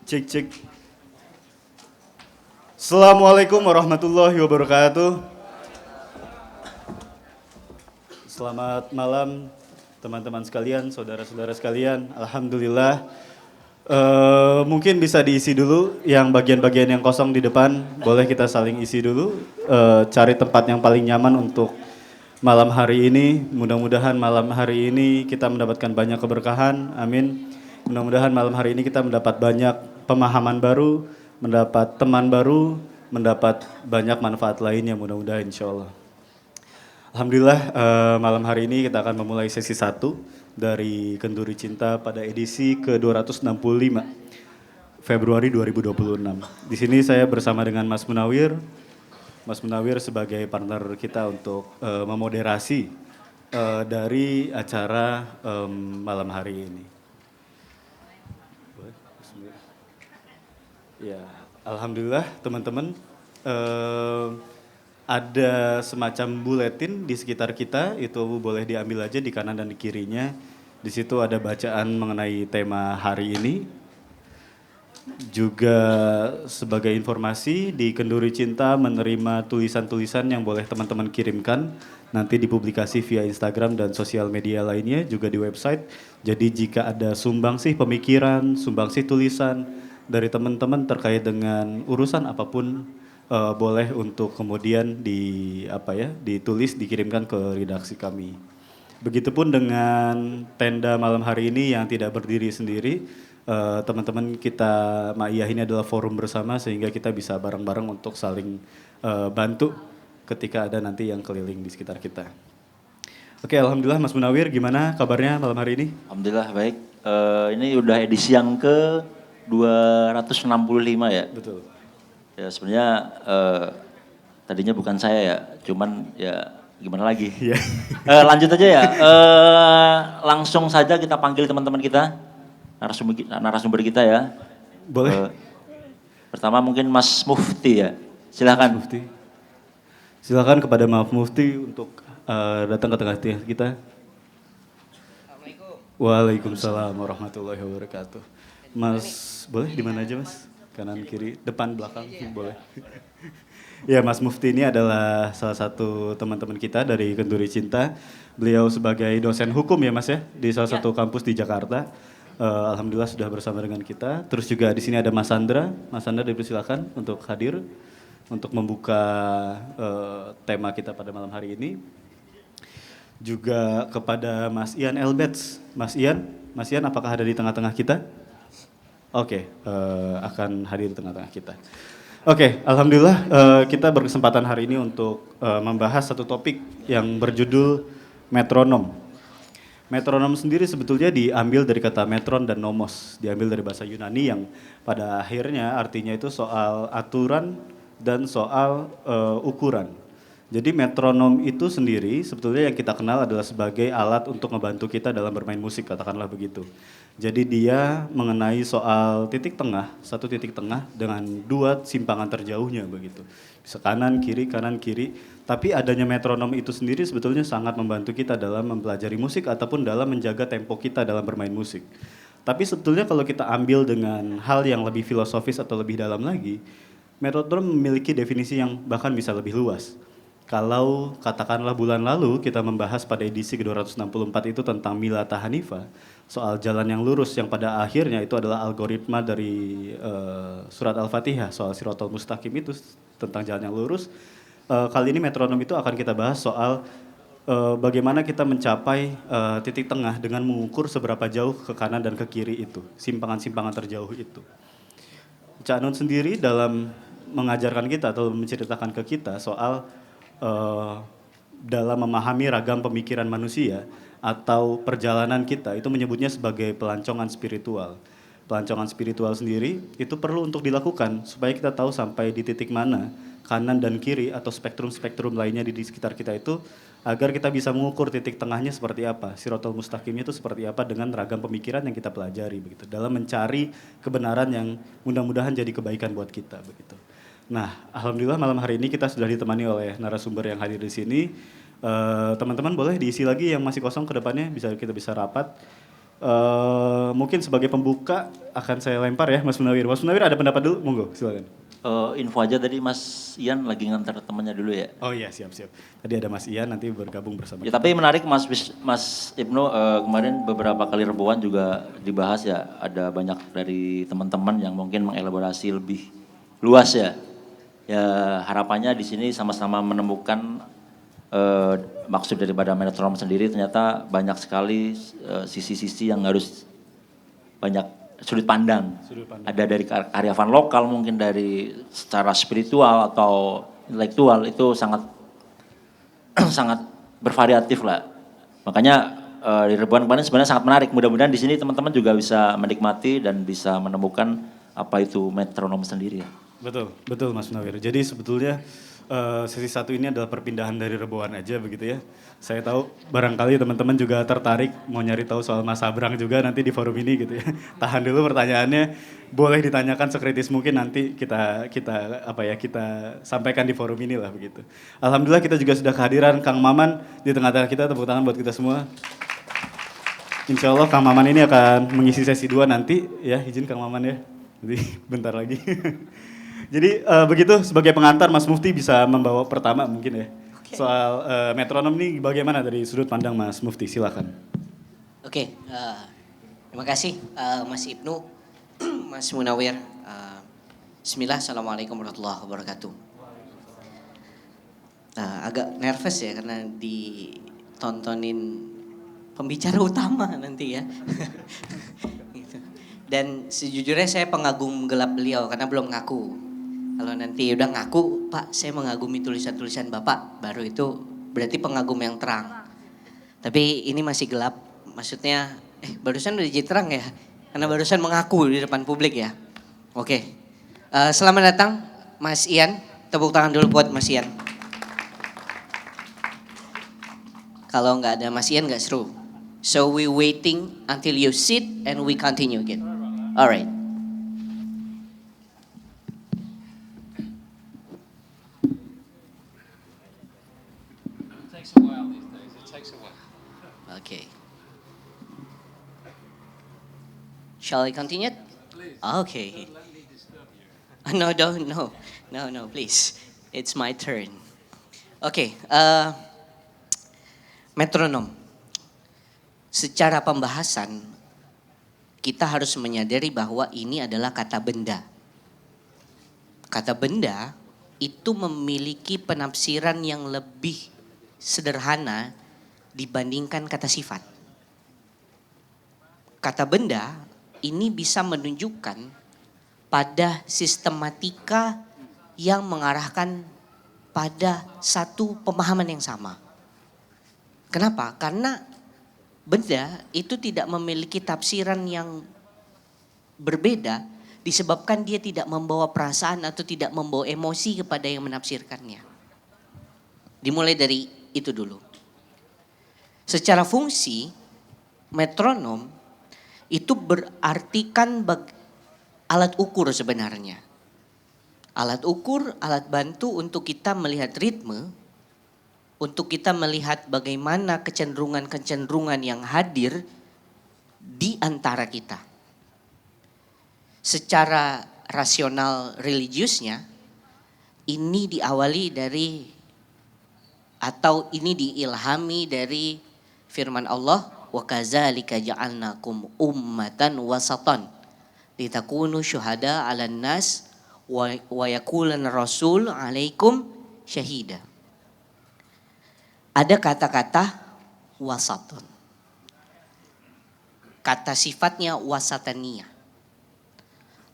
Cek cek. Assalamualaikum warahmatullahi wabarakatuh. Selamat malam teman-teman sekalian, saudara-saudara sekalian. Alhamdulillah. Mungkin bisa diisi dulu yang bagian-bagian yang kosong di depan. Boleh kita saling isi dulu. Cari tempat yang paling nyaman untuk malam hari ini. Mudah-mudahan malam hari ini kita mendapatkan banyak keberkahan. Amin. Mudah-mudahan malam hari ini kita mendapat banyak pemahaman baru, mendapat teman baru, mendapat banyak manfaat lainnya mudah-mudahan insya Allah. Alhamdulillah malam hari ini kita akan memulai sesi 1 dari Kenduri Cinta pada edisi ke-265 Februari 2026. Di sini saya bersama dengan Mas Munawir. Mas Munawir sebagai partner kita untuk memoderasi dari acara malam hari ini. Ya, alhamdulillah teman-teman ada semacam buletin di sekitar kita, itu boleh diambil aja di kanan dan di kirinya. Di situ ada bacaan mengenai tema hari ini. Juga sebagai informasi di Kenduri Cinta menerima tulisan-tulisan yang boleh teman-teman kirimkan nanti dipublikasi via Instagram dan sosial media lainnya juga di website. Jadi jika ada sumbangsih pemikiran, sumbangsih tulisan dari teman-teman terkait dengan urusan apapun boleh untuk kemudian ditulis dikirimkan ke redaksi kami. Begitupun dengan tenda malam hari ini yang tidak berdiri sendiri, teman-teman kita Ma'iyah ini adalah forum bersama sehingga kita bisa bareng-bareng untuk saling bantu ketika ada nanti yang keliling di sekitar kita. Oke, alhamdulillah Mas Munawir, gimana kabarnya malam hari ini? Alhamdulillah baik. Ini udah edisi yang ke 265 ya. Betul. Ya sebenarnya tadinya bukan saya ya, cuman ya gimana lagi. Lanjut aja ya. Langsung saja kita panggil teman-teman kita, narasumber kita ya. Boleh. Pertama mungkin Mas Mufti ya. Silakan. Mufti. Silakan kepada Maaf Mufti untuk datang ke tengah kita. Assalamualaikum. Waalaikumsalam warahmatullahi wabarakatuh. Mas, boleh di mana aja Mas? Kanan, kiri, depan, belakang, boleh. Ya, Mas Mufti ini adalah salah satu teman-teman kita dari Kenduri Cinta. Beliau sebagai dosen hukum ya Mas ya, di salah satu kampus di Jakarta. Alhamdulillah sudah bersama dengan kita. Terus juga di sini ada Mas Sandra. Mas Sandra dipersilakan untuk hadir, untuk membuka tema kita pada malam hari ini. Juga kepada Mas Ian Elbets. Mas Ian apakah ada di tengah-tengah kita? Oke, akan hadir di tengah-tengah kita. Oke, alhamdulillah kita berkesempatan hari ini untuk membahas satu topik yang berjudul metronom. Metronom sendiri sebetulnya diambil dari kata metron dan nomos, diambil dari bahasa Yunani yang pada akhirnya artinya itu soal aturan dan soal ukuran. Jadi metronom itu sendiri sebetulnya yang kita kenal adalah sebagai alat untuk membantu kita dalam bermain musik, katakanlah begitu. Jadi dia mengenai soal titik tengah, satu titik tengah dengan dua simpangan terjauhnya begitu. Bisa kanan kiri. Tapi adanya metronom itu sendiri sebetulnya sangat membantu kita dalam mempelajari musik ataupun dalam menjaga tempo kita dalam bermain musik. Tapi sebetulnya kalau kita ambil dengan hal yang lebih filosofis atau lebih dalam lagi, metronom memiliki definisi yang bahkan bisa lebih luas. Kalau katakanlah bulan lalu kita membahas pada edisi ke-264 itu tentang Milata Hanifa, soal jalan yang lurus yang pada akhirnya itu adalah algoritma dari surat Al-Fatihah, soal Siratal Mustaqim itu tentang jalan yang lurus. Kali ini metronom itu akan kita bahas soal bagaimana kita mencapai titik tengah dengan mengukur seberapa jauh ke kanan dan ke kiri itu, simpangan-simpangan terjauh itu. Cak Nun sendiri dalam mengajarkan kita atau menceritakan ke kita soal dalam memahami ragam pemikiran manusia atau perjalanan kita itu menyebutnya sebagai pelancongan spiritual. Pelancongan spiritual sendiri itu perlu untuk dilakukan supaya kita tahu sampai di titik mana kanan dan kiri atau spektrum-spektrum lainnya di sekitar kita itu agar kita bisa mengukur titik tengahnya seperti apa, Siratal Mustaqimnya itu seperti apa dengan ragam pemikiran yang kita pelajari begitu dalam mencari kebenaran yang mudah-mudahan jadi kebaikan buat kita begitu. Nah, alhamdulillah malam hari ini kita sudah ditemani oleh narasumber yang hadir di sini. Teman-teman boleh diisi lagi yang masih kosong ke depannya, kita bisa rapat. Mungkin sebagai pembuka akan saya lempar ya Mas Munawir. Mas Munawir ada pendapat dulu, monggo silakan. Info aja tadi Mas Ian lagi ngantar temannya dulu ya. Oh iya siap-siap. Tadi ada Mas Ian nanti bergabung bersama Ya kita. tapi menarik Mas Ibnu, kemarin beberapa kali rebuan juga dibahas ya, ada banyak dari teman-teman yang mungkin mengelaborasi lebih luas ya. Ya harapannya di sini sama-sama menemukan maksud daripada metronom sendiri, ternyata banyak sekali sisi-sisi yang harus banyak sudut pandang. Ada dari karyawan lokal, mungkin dari secara spiritual atau intelektual, itu sangat sangat bervariatif lah. Makanya di Rebuan kemarin sebenarnya sangat menarik. Mudah-mudahan di sini teman-teman juga bisa menikmati dan bisa menemukan apa itu metronom sendiri ya. Betul Mas Munawir. Jadi sebetulnya sesi satu ini adalah perpindahan dari Reboan aja begitu ya. Saya tahu barangkali teman-teman juga tertarik mau nyari tahu soal Mas Abrang juga nanti di forum ini gitu ya. Tahan dulu pertanyaannya, boleh ditanyakan sekritis mungkin nanti kita sampaikan di forum ini lah begitu. Alhamdulillah kita juga sudah kehadiran Kang Maman di tengah-tengah kita, tepuk tangan buat kita semua. Insya Allah Kang Maman ini akan mengisi sesi 2 nanti ya, izin Kang Maman ya. Jadi bentar lagi. Jadi begitu sebagai pengantar Mas Mufti bisa membawa pertama mungkin ya. Okay. Soal metronom ini bagaimana dari sudut pandang Mas Mufti, silakan. Oke, terima kasih Mas Ibnu, Mas Munawir. Bismillah, Assalamualaikum warahmatullahi wabarakatuh. Agak nervous ya karena ditontonin pembicara utama nanti ya. Gitu. Dan sejujurnya saya pengagum gelap beliau karena belum ngaku. Kalau nanti udah ngaku, Pak saya mengagumi tulisan-tulisan Bapak, baru itu berarti pengagum yang terang. Tapi ini masih gelap, maksudnya barusan udah jadi terang ya, karena barusan mengaku di depan publik ya. Oke, selamat datang Mas Ian, tepuk tangan dulu buat Mas Ian. Kalau nggak ada Mas Ian nggak seru. So we waiting until you sit and we continue again. Alright. Okay. Shall I continue? Please. Okay. No, please. It's my turn. Okay. Metronom. Secara pembahasan, kita harus menyadari bahwa ini adalah kata benda. Kata benda itu memiliki penafsiran yang lebih sederhana dibandingkan kata sifat. Kata benda ini bisa menunjukkan pada sistematika yang mengarahkan pada satu pemahaman yang sama. Kenapa? Karena benda itu tidak memiliki tafsiran yang berbeda disebabkan dia tidak membawa perasaan atau tidak membawa emosi kepada yang menafsirkannya. Dimulai dari itu dulu. Secara fungsi, metronom itu berartikan alat ukur sebenarnya. Alat ukur, alat bantu untuk kita melihat ritme, untuk kita melihat bagaimana kecenderungan-kecenderungan yang hadir di antara kita. Secara rasional religiusnya, ini diawali dari atau ini diilhami dari firman Allah, wa kadzalika ja'alnakum ummatan wasatan litakunu syuhada 'alan nas wa yakulan rasul 'alaikum syahida. Ada kata-kata wasatun. Kata sifatnya wasataniyah.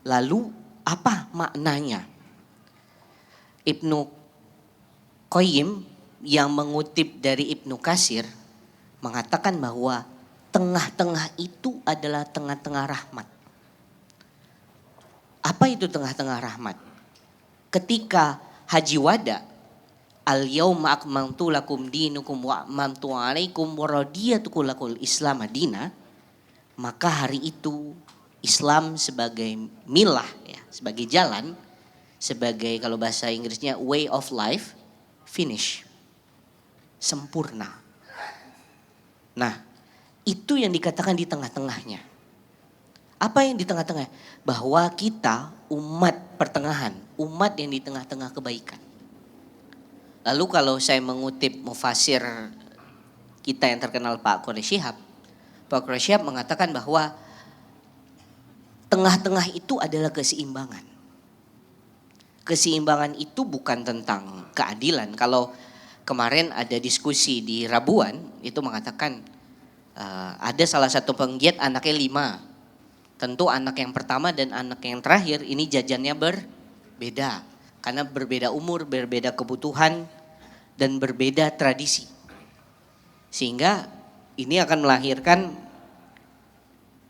Lalu apa maknanya? Ibnu Qayyim yang mengutip dari Ibnu Katsir mengatakan bahwa tengah-tengah itu adalah tengah-tengah rahmat. Apa itu tengah-tengah rahmat? Ketika Haji Wada, al-yauma akmaltu lakum dinukum wa atmamtu alaikum wa radiytu lakumul Islam madina, maka hari itu Islam sebagai milah ya, sebagai jalan, sebagai kalau bahasa Inggrisnya way of life, finish. Sempurna. Nah, Itu yang dikatakan di tengah-tengahnya. Apa yang di tengah-tengah? Bahwa kita umat pertengahan, umat yang di tengah-tengah kebaikan. Lalu kalau saya mengutip mufasir kita yang terkenal Pak Quraish Shihab, Pak Quraish Shihab mengatakan bahwa tengah-tengah itu adalah keseimbangan. Keseimbangan itu bukan tentang keadilan. Kalau kemarin ada diskusi di Rabuan, itu mengatakan ada salah satu penggiat anaknya 5. Tentu anak yang pertama dan anak yang terakhir ini jajannya berbeda. Karena berbeda umur, berbeda kebutuhan, dan berbeda tradisi. Sehingga ini akan melahirkan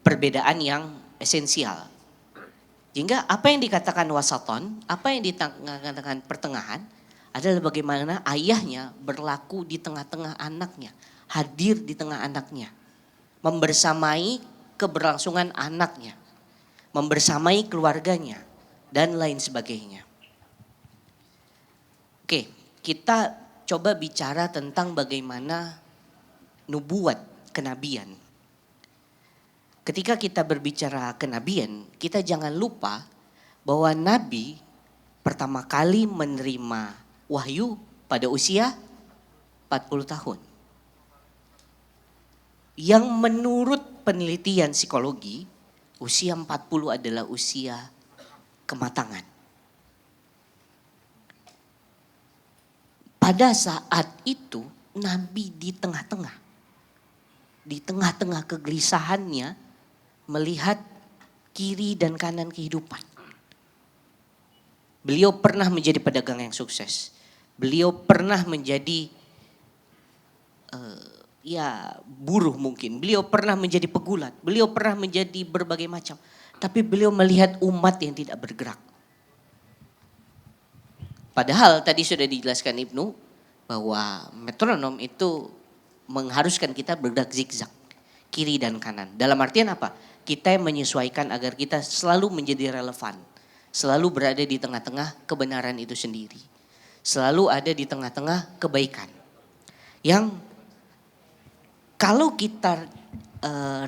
perbedaan yang esensial. Sehingga apa yang dikatakan wasaton, apa yang dikatakan pertengahan adalah bagaimana ayahnya berlaku di tengah-tengah anaknya, hadir di tengah anaknya, membersamai keberlangsungan anaknya, membersamai keluarganya, dan lain sebagainya. Oke, kita coba bicara tentang bagaimana nubuat, kenabian. Ketika kita berbicara kenabian, kita jangan lupa bahwa Nabi pertama kali menerima wahyu pada usia 40 tahun. Yang menurut penelitian psikologi, usia 40 adalah usia kematangan. Pada saat itu Nabi di tengah-tengah kegelisahannya melihat kiri dan kanan kehidupan. Beliau pernah menjadi pedagang yang sukses. Beliau pernah menjadi buruh mungkin. Beliau pernah menjadi pegulat. Beliau pernah menjadi berbagai macam. Tapi beliau melihat umat yang tidak bergerak. Padahal tadi sudah dijelaskan Ibnu bahwa metronom itu mengharuskan kita bergerak zigzag. Kiri dan kanan. Dalam artian apa? Kita menyesuaikan agar kita selalu menjadi relevan. Selalu berada di tengah-tengah kebenaran itu sendiri. Selalu ada di tengah-tengah kebaikan. Yang kalau kita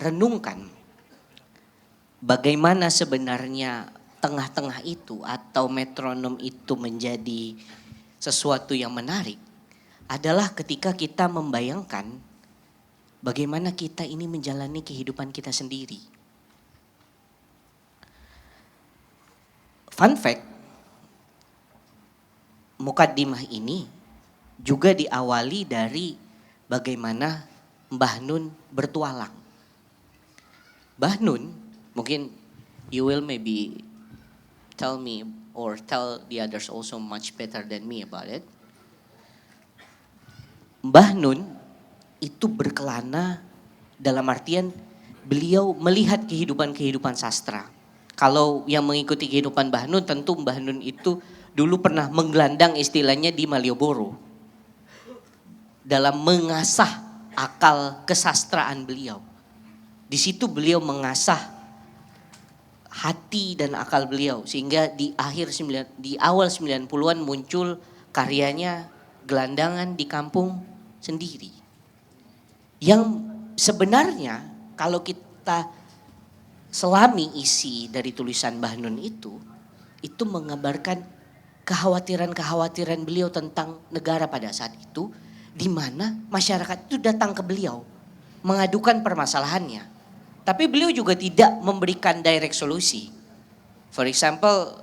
renungkan bagaimana sebenarnya tengah-tengah itu atau metronom itu menjadi sesuatu yang menarik adalah ketika kita membayangkan bagaimana kita ini menjalani kehidupan kita sendiri. Fun fact, mukaddimah ini juga diawali dari bagaimana Mbah Nun bertualang. Mbah Nun, mungkin you will maybe tell me or tell the others also much better than me about it. Mbah Nun itu berkelana dalam artian beliau melihat kehidupan-kehidupan sastra. Kalau yang mengikuti kehidupan Mbah Nun, tentu Mbah Nun itu dulu pernah menggelandang istilahnya di Malioboro. Dalam mengasah akal kesastraan beliau. Di situ beliau mengasah hati dan akal beliau. Sehingga di awal 90-an muncul karyanya Gelandangan di Kampung Sendiri. Yang sebenarnya kalau kita selami isi dari tulisan Mbah Nun itu mengabarkan kekhawatiran-kekhawatiran beliau tentang negara pada saat itu, di mana masyarakat itu datang ke beliau mengadukan permasalahannya. Tapi beliau juga tidak memberikan direct solusi. For example,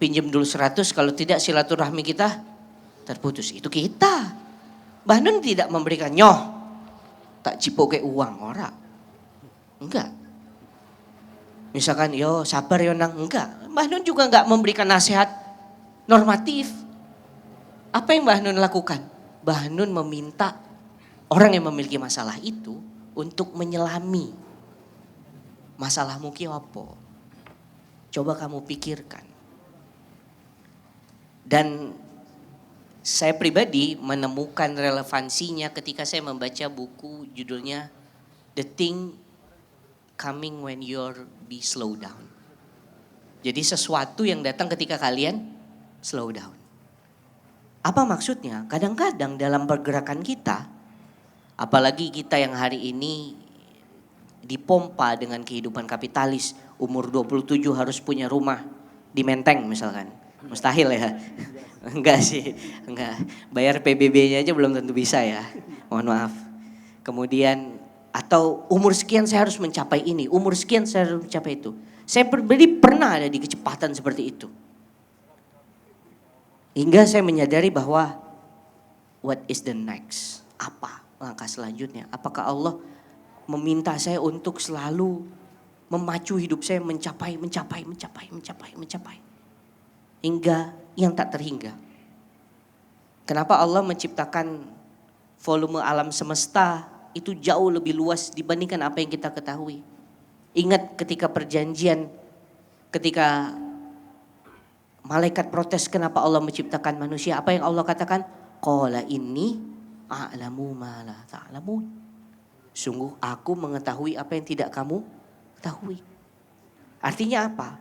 pinjam dulu 100 kalau tidak silaturahmi kita terputus. Itu kita. Mbah Nun tidak memberikan nyoh tak cipo ke uang ora. Enggak. Misalkan yo sabar yo nang, enggak. Mbah Nun juga enggak memberikan nasihat normatif. Apa yang Mbah Nun lakukan? Mbah Nun meminta orang yang memiliki masalah itu untuk menyelami masalahmu ki apa. Coba kamu pikirkan. Dan saya pribadi menemukan relevansinya ketika saya membaca buku judulnya The Thing Coming When You're Be Slow Down. Jadi sesuatu yang datang ketika kalian slow down. Apa maksudnya? Kadang-kadang dalam pergerakan kita Apalagi kita yang hari ini dipompa dengan kehidupan kapitalis. Umur 27 harus punya rumah di Menteng misalkan. Mustahil ya. Enggak sih, enggak. Bayar PBB-nya aja belum tentu bisa ya. Mohon maaf. Kemudian atau umur sekian saya harus mencapai ini, umur sekian saya harus mencapai itu. Saya pribadi pernah ada di kecepatan seperti itu. Hingga saya menyadari bahwa what is the next? Apa langkah selanjutnya? Apakah Allah meminta saya untuk selalu memacu hidup saya mencapai. Hingga yang tak terhingga. Kenapa Allah menciptakan volume alam semesta itu jauh lebih luas dibandingkan apa yang kita ketahui. Ingat ketika perjanjian, ketika malaikat protes kenapa Allah menciptakan manusia. Apa yang Allah katakan? Qala inni a'lamu ma la ta'lamun. Sungguh aku mengetahui apa yang tidak kamu ketahui. Artinya apa?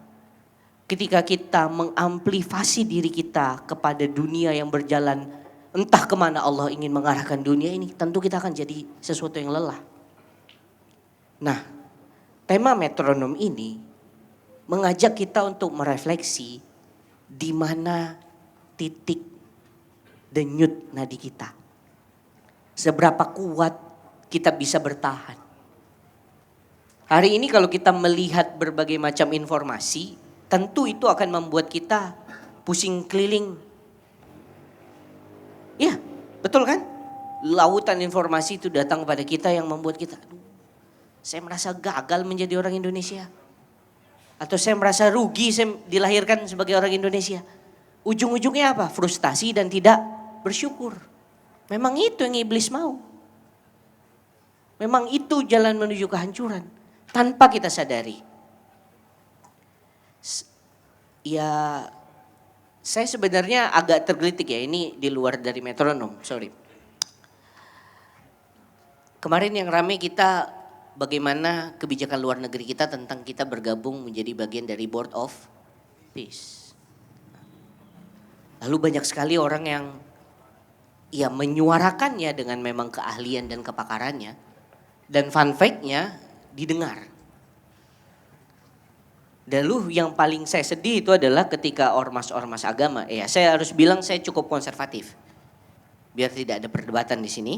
Ketika kita mengamplifasi diri kita kepada dunia yang berjalan entah kemana Allah ingin mengarahkan dunia ini, tentu kita akan jadi sesuatu yang lelah. Nah, tema metronom ini mengajak kita untuk merefleksi di mana titik denyut nadi kita. Seberapa kuat kita bisa bertahan. Hari ini kalau kita melihat berbagai macam informasi, tentu itu akan membuat kita pusing keliling. Ya, betul kan? Lautan informasi itu datang kepada kita yang membuat kita, aduh, saya merasa gagal menjadi orang Indonesia. Atau saya merasa rugi saya dilahirkan sebagai orang Indonesia. Ujung-ujungnya apa? Frustasi dan tidak bersyukur. Memang itu yang iblis mau. Memang itu jalan menuju kehancuran. Tanpa kita sadari. Ya, saya sebenarnya agak tergelitik ya. Ini di luar dari metronom, sorry. Kemarin yang rame kita bagaimana kebijakan luar negeri kita tentang kita bergabung menjadi bagian dari Board of Peace. Lalu banyak sekali orang yang ya menyuarakannya dengan memang keahlian dan kepakarannya. Dan fun fact-nya didengar. Dan yang paling saya sedih itu adalah ketika ormas-ormas agama. Saya harus bilang saya cukup konservatif. Biar tidak ada perdebatan di sini.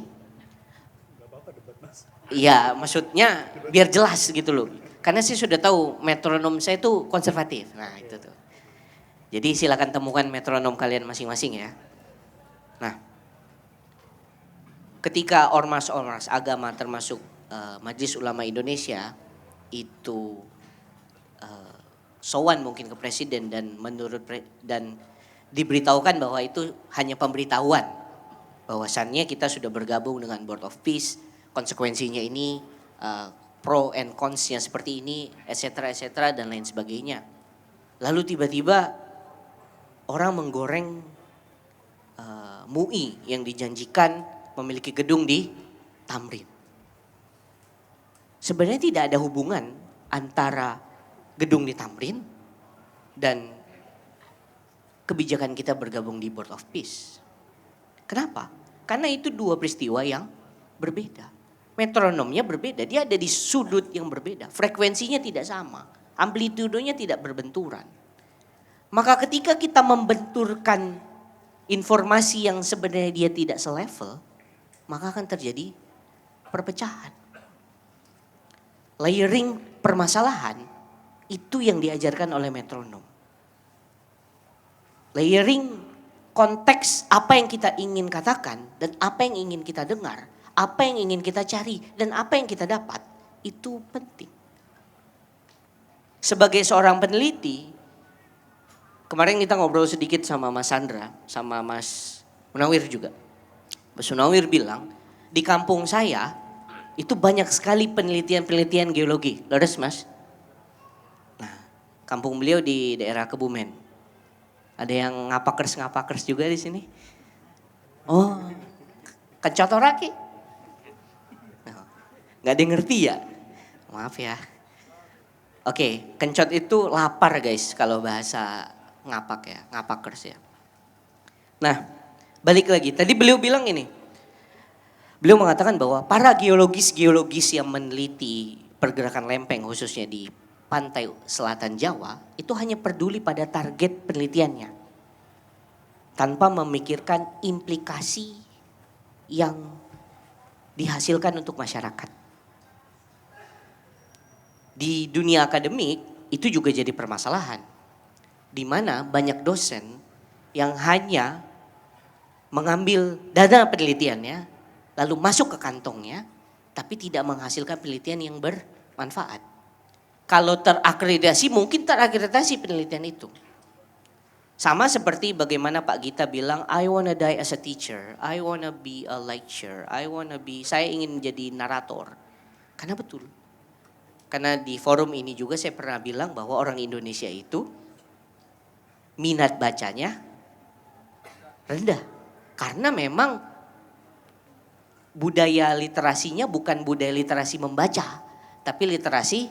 Iya, maksudnya biar jelas gitu loh. Karena saya sudah tahu metronom saya itu konservatif. Nah itu tuh. Jadi silakan temukan metronom kalian masing-masing ya. Nah, ketika ormas-ormas agama termasuk Majelis Ulama Indonesia itu sowan mungkin ke presiden dan dan diberitahukan bahwa itu hanya pemberitahuan bahwasannya kita sudah bergabung dengan Board of Peace. Konsekuensinya ini pro and cons-nya seperti ini, etc. dan lain sebagainya. Lalu tiba-tiba orang menggoreng MUI yang dijanjikan memiliki gedung di Tamrin. Sebenarnya tidak ada hubungan antara gedung di Tamrin dan kebijakan kita bergabung di Board of Peace. Kenapa? Karena itu dua peristiwa yang berbeda. Metronomnya berbeda, dia ada di sudut yang berbeda. Frekuensinya tidak sama, amplitudenya tidak berbenturan. Maka ketika kita membenturkan informasi yang sebenarnya dia tidak selevel, maka akan terjadi perpecahan. Layering permasalahan itu yang diajarkan oleh metronom. Layering konteks apa yang kita ingin katakan dan apa yang ingin kita dengar. Apa yang ingin kita cari dan apa yang kita dapat itu penting. Sebagai seorang peneliti, kemarin kita ngobrol sedikit sama Mas Sandra, sama Mas Munawir juga. Mas Munawir bilang, di kampung saya itu banyak sekali penelitian-penelitian geologi. Leres Mas? Nah, kampung beliau di daerah Kebumen. Ada yang ngapakers juga di sini? Oh, Kencotoraki? Gak ada yang ngerti ya? Maaf ya. Oke, kencot itu lapar guys kalau bahasa ngapak ya, ngapakers ya. Nah, balik lagi. Tadi beliau bilang ini, Beliau mengatakan bahwa para geologis-geologis yang meneliti pergerakan lempeng khususnya di pantai selatan Jawa itu hanya peduli pada target penelitiannya tanpa memikirkan implikasi yang dihasilkan untuk masyarakat. Di dunia akademik itu juga jadi permasalahan, di mana banyak dosen yang hanya mengambil dana penelitiannya lalu masuk ke kantongnya, tapi tidak menghasilkan penelitian yang bermanfaat. Kalau terakreditasi, mungkin terakreditasi penelitian itu. Sama seperti bagaimana Pak Gita bilang, I wanna die as a teacher, I wanna be a lecturer, saya ingin menjadi narator. Karena betul. Karena di forum ini juga saya pernah bilang bahwa orang Indonesia itu minat bacanya rendah. Karena memang budaya literasinya bukan budaya literasi membaca, tapi literasi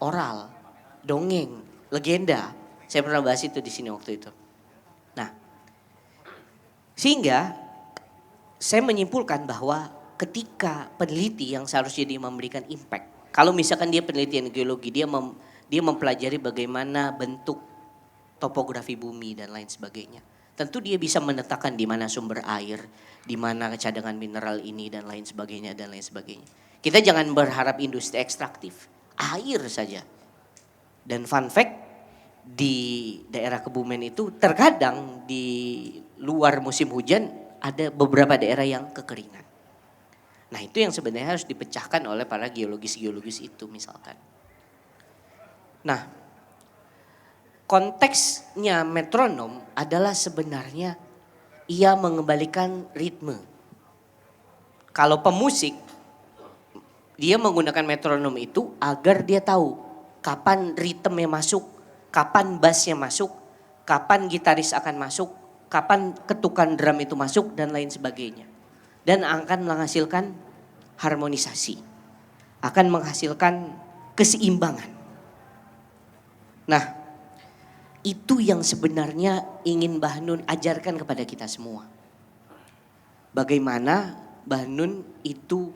oral, dongeng, legenda. Saya pernah bahas itu di sini waktu itu. Nah, sehingga saya menyimpulkan bahwa ketika peneliti yang seharusnya dia memberikan impact, kalau misalkan dia penelitian geologi, dia mempelajari bagaimana bentuk topografi bumi dan lain sebagainya. Tentu dia bisa menetapkan di mana sumber air, di mana cadangan mineral ini dan lain sebagainya dan lain sebagainya. Kita jangan berharap industri ekstraktif, air saja. Dan fun fact, di daerah Kebumen itu terkadang di luar musim hujan ada beberapa daerah yang kekeringan. Nah, itu yang sebenarnya harus dipecahkan oleh para geologis-geologis itu misalkan. Nah, konteksnya metronom adalah sebenarnya ia mengembalikan ritme. Kalau pemusik, dia menggunakan metronom itu agar dia tahu kapan ritmenya masuk, kapan bassnya masuk, kapan gitaris akan masuk, kapan ketukan drum itu masuk dan lain sebagainya. Dan akan menghasilkan harmonisasi, akan menghasilkan keseimbangan. Nah, itu yang sebenarnya ingin Mbah Nun ajarkan kepada kita semua. Bagaimana Mbah Nun itu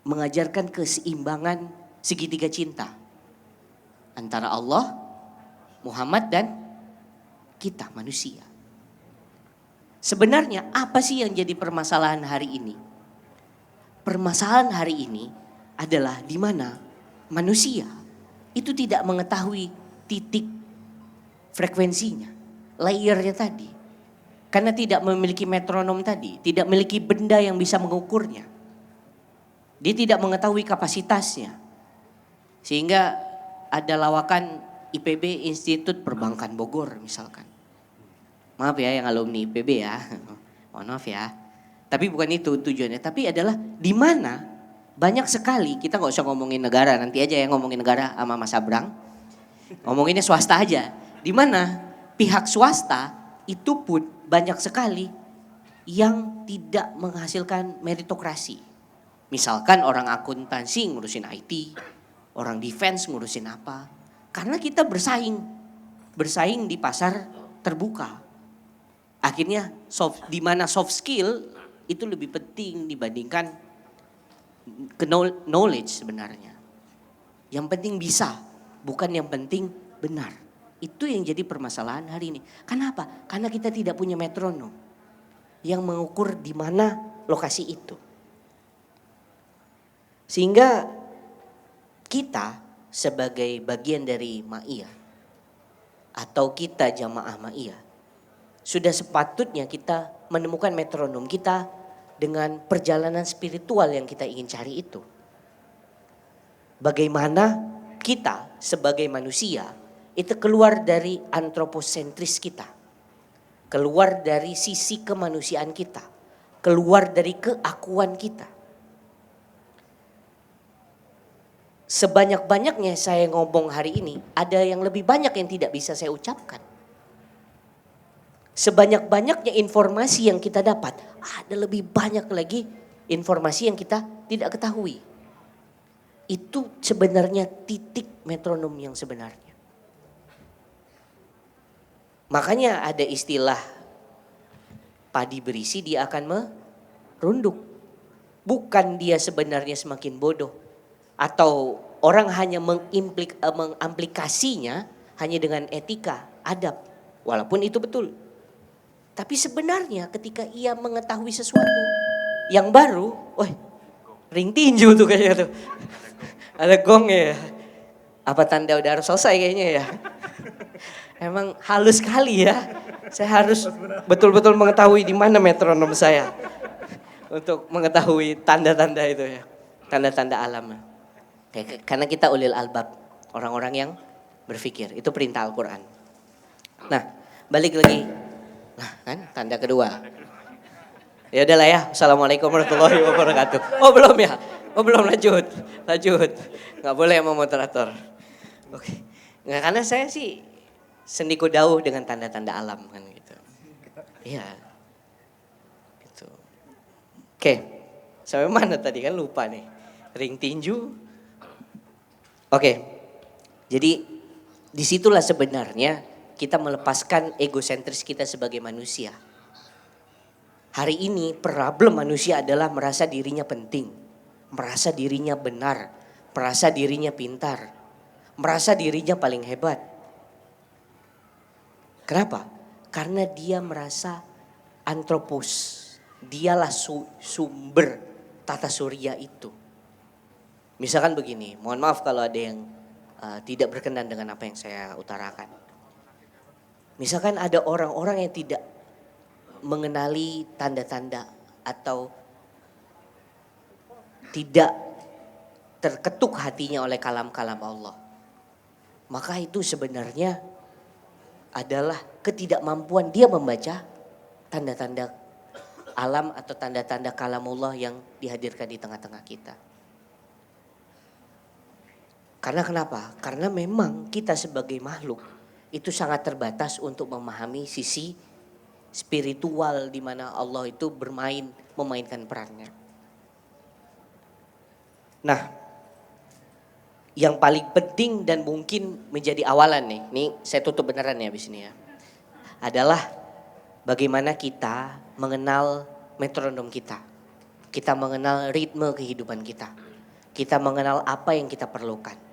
mengajarkan keseimbangan segitiga cinta antara Allah, Muhammad dan kita manusia. Sebenarnya apa sih yang jadi permasalahan hari ini? Permasalahan hari ini adalah di mana manusia itu tidak mengetahui titik frekuensinya, layernya tadi. Karena tidak memiliki metronom tadi, tidak memiliki benda yang bisa mengukurnya. Dia tidak mengetahui kapasitasnya. Sehingga ada lawakan IPB Institut Perbankan Bogor misalkan. Maaf ya yang alumni IPB ya, mohon maaf ya. Tapi bukan itu tujuannya, tapi adalah di mana banyak sekali, kita gak usah ngomongin negara, nanti aja ya ngomongin negara sama Mas Abrang. Ngomonginnya swasta aja, di mana pihak swasta itu pun banyak sekali yang tidak menghasilkan meritokrasi. Misalkan orang akuntansi ngurusin IT, orang defense ngurusin apa. Karena kita bersaing di pasar terbuka. Akhirnya di mana soft skill itu lebih penting dibandingkan knowledge sebenarnya. Yang penting bisa, bukan yang penting benar. Itu yang jadi permasalahan hari ini. Kenapa? Karena kita tidak punya metronom yang mengukur di mana lokasi itu. Sehingga kita sebagai bagian dari Ma'iyah atau kita jamaah Ma'iyah sudah sepatutnya kita menemukan metronom kita dengan perjalanan spiritual yang kita ingin cari itu. Bagaimana kita sebagai manusia itu keluar dari antroposentris kita. Keluar dari sisi kemanusiaan kita. Keluar dari keakuan kita. Sebanyak-banyaknya saya ngomong hari ini, ada yang lebih banyak yang tidak bisa saya ucapkan. Sebanyak-banyaknya informasi yang kita dapat, ada lebih banyak lagi informasi yang kita tidak ketahui. Itu sebenarnya titik metronom yang sebenarnya. Makanya ada istilah padi berisi dia akan runduk. Bukan dia sebenarnya semakin bodoh. Atau orang hanya mengamplikasinya hanya dengan etika, adab. Walaupun itu betul. Tapi sebenarnya ketika ia mengetahui sesuatu yang baru, wah, ring tinju tuh kayaknya tuh. Ada gong ya. Apa tanda udah harus selesai kayaknya ya. Emang halus sekali ya. Saya harus betul-betul mengetahui di mana metronom saya. Untuk mengetahui tanda-tanda itu ya. Tanda-tanda alam. Karena kita ulil albab. Orang-orang yang berpikir. Itu perintah Al-Quran. Nah, balik lagi. Nah, kan tanda kedua. Ya udahlah ya. Assalamualaikum warahmatullahi wabarakatuh. Oh belum ya? Oh belum, lanjut. Nggak boleh sama moderator. Oke. Nggak, karena saya sih sendiku dauh dengan tanda-tanda alam kan gitu. Iya. Gitu. Oke. Sampai mana tadi kan lupa nih. Ring tinju. Oke. Jadi disitulah sebenarnya kita melepaskan egosentris kita sebagai manusia. Hari ini problem manusia adalah merasa dirinya penting. Merasa dirinya benar. Merasa dirinya pintar. Merasa dirinya paling hebat. Kenapa? Karena dia merasa antropos. Dialah sumber tata surya itu. Misalkan begini, mohon maaf kalau ada yang tidak berkenan dengan apa yang saya utarakan. Misalkan ada orang-orang yang tidak mengenali tanda-tanda atau tidak terketuk hatinya oleh kalam-kalam Allah. Maka itu sebenarnya adalah ketidakmampuan dia membaca tanda-tanda alam atau tanda-tanda kalamullah yang dihadirkan di tengah-tengah kita. Karena kenapa? Karena memang kita sebagai makhluk itu sangat terbatas untuk memahami sisi spiritual di mana Allah itu memainkan perannya. Nah, yang paling penting dan mungkin menjadi awalan nih, ini saya tutup beneran ya abis ini ya, adalah bagaimana kita mengenal metronom kita. Kita mengenal ritme kehidupan kita. Kita mengenal apa yang kita perlukan.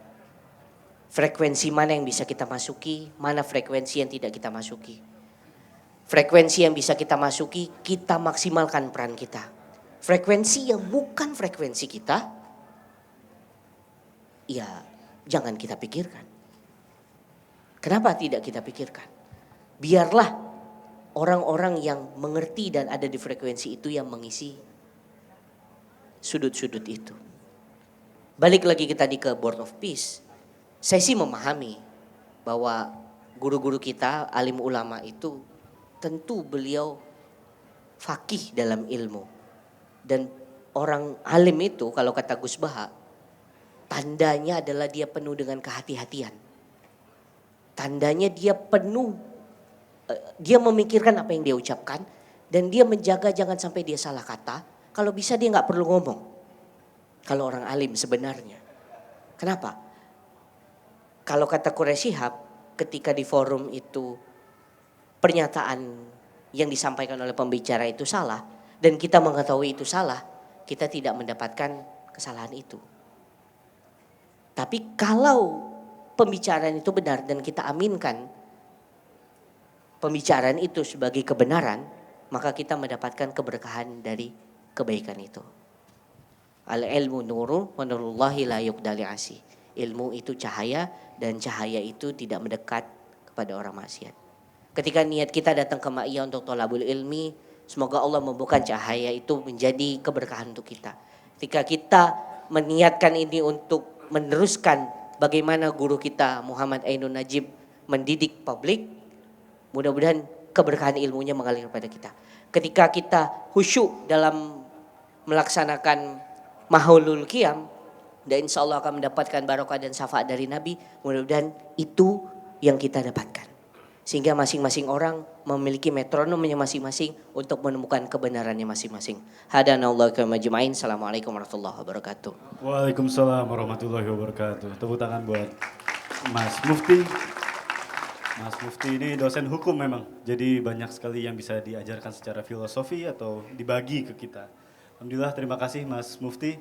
Frekuensi mana yang bisa kita masuki, mana frekuensi yang tidak kita masuki. Frekuensi yang bisa kita masuki, kita maksimalkan peran kita. Frekuensi yang bukan frekuensi kita, ya jangan kita pikirkan. Kenapa tidak kita pikirkan? Biarlah orang-orang yang mengerti dan ada di frekuensi itu yang mengisi sudut-sudut itu. Balik lagi kita ke Board of Peace. Saya sih memahami bahwa guru-guru kita, alim ulama itu tentu beliau faqih dalam ilmu. Dan orang alim itu kalau kata Gus Baha, tandanya adalah dia penuh dengan kehati-hatian. Tandanya dia penuh, dia memikirkan apa yang dia ucapkan. Dan dia menjaga jangan sampai dia salah kata. Kalau bisa dia gak perlu ngomong. Kalau orang alim sebenarnya. Kenapa? Kalau kata Quraish Shihab ketika di forum itu pernyataan yang disampaikan oleh pembicara itu salah. Dan kita mengetahui itu salah. Kita tidak mendapatkan kesalahan itu. Tapi kalau pembicaraan itu benar dan kita aminkan pembicaraan itu sebagai kebenaran, maka kita mendapatkan keberkahan dari kebaikan itu. Al-ilmu nuru wa nurullahi la yuqdali asi. Ilmu itu cahaya dan cahaya itu tidak mendekat kepada orang maksiat. Ketika niat kita datang ke Ma'iyah untuk thalabul ilmi, semoga Allah membuka cahaya itu menjadi keberkahan untuk kita. Ketika kita meniatkan ini untuk meneruskan bagaimana guru kita Muhammad Ainun Najib mendidik publik, mudah-mudahan keberkahan ilmunya mengalir kepada kita. Ketika kita khusyuk dalam melaksanakan mahaulul qiyam, dan insya Allah akan mendapatkan barokah dan syafaat dari Nabi, mudah-mudahan itu yang kita dapatkan. Sehingga masing-masing orang memiliki metronomnya masing-masing untuk menemukan kebenarannya masing-masing. Hadanallahu wa majma'in. Assalamualaikum warahmatullahi wabarakatuh. Waalaikumsalam warahmatullahi wabarakatuh. Tepuk tangan buat Mas Mufti. Mas Mufti ini dosen hukum memang. Jadi banyak sekali yang bisa diajarkan secara filosofi atau dibagi ke kita. Alhamdulillah, terima kasih Mas Mufti.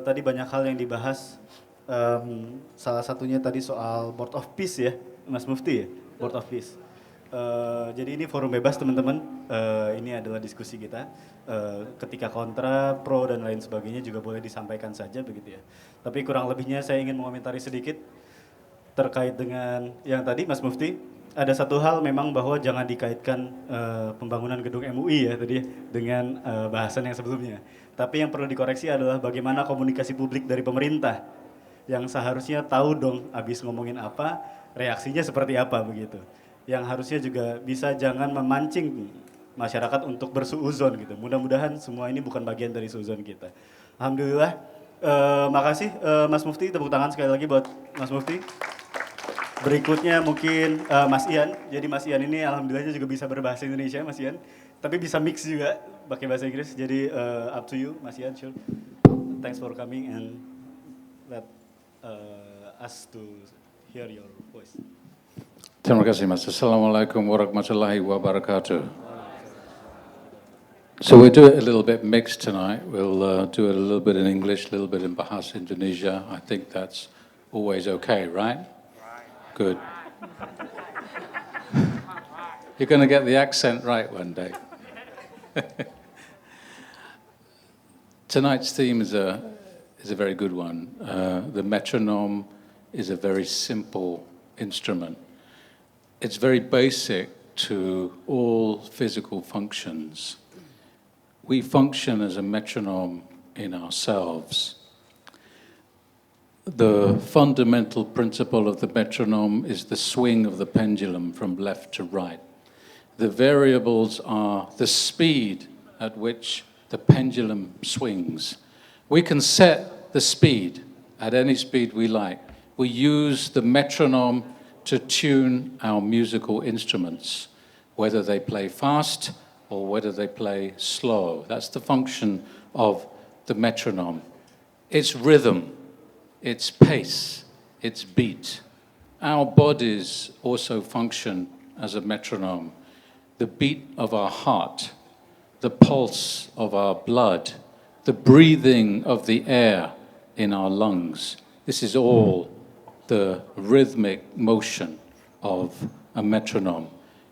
Tadi banyak hal yang dibahas. Salah satunya tadi soal Board of Peace ya, Mas Mufti ya, Board of Peace. Jadi ini forum bebas teman-teman. Ini adalah diskusi kita. Ketika kontra, pro dan lain sebagainya juga boleh disampaikan saja begitu ya. Tapi kurang lebihnya saya ingin mengomentari sedikit terkait dengan yang tadi Mas Mufti. Ada satu hal memang bahwa jangan dikaitkan pembangunan gedung MUI ya tadi ya, dengan bahasan yang sebelumnya. Tapi yang perlu dikoreksi adalah bagaimana komunikasi publik dari pemerintah yang seharusnya tahu dong abis ngomongin apa, reaksinya seperti apa begitu. Yang harusnya juga bisa jangan memancing masyarakat untuk bersuuzon gitu. Mudah-mudahan semua ini bukan bagian dari suuzon kita. Alhamdulillah, makasih Mas Mufti, tepuk tangan sekali lagi buat Mas Mufti. Berikutnya mungkin Mas Ian. Jadi Mas Ian ini alhamdulillahnya juga bisa berbahasa Indonesia Mas Ian. Tapi bisa mix juga pakai bahasa Inggris. Jadi up to you Mas Ian, sure. Thanks for coming and let us to hear your voice. Terima kasih Mas. Assalamualaikum warahmatullahi wabarakatuh. So we'll do it a little bit mixed tonight. We'll do it a little bit in English, a little bit in Bahasa Indonesia. I think that's always okay, right? Good. You're going to get the accent right one day. Tonight's theme is a very good one. The metronome is a very simple instrument. It's very basic to all physical functions. We function as a metronome in ourselves. The fundamental principle of the metronome is the swing of the pendulum from left to right. The variables are the speed at which the pendulum swings. We can set the speed at any speed we like. We use the metronome to tune our musical instruments, whether they play fast or whether they play slow. That's the function of the metronome. It's rhythm. Its pace, its beat. Our bodies also function as a metronome. The beat of our heart, the pulse of our blood, the breathing of the air in our lungs. This is all the rhythmic motion of a metronome.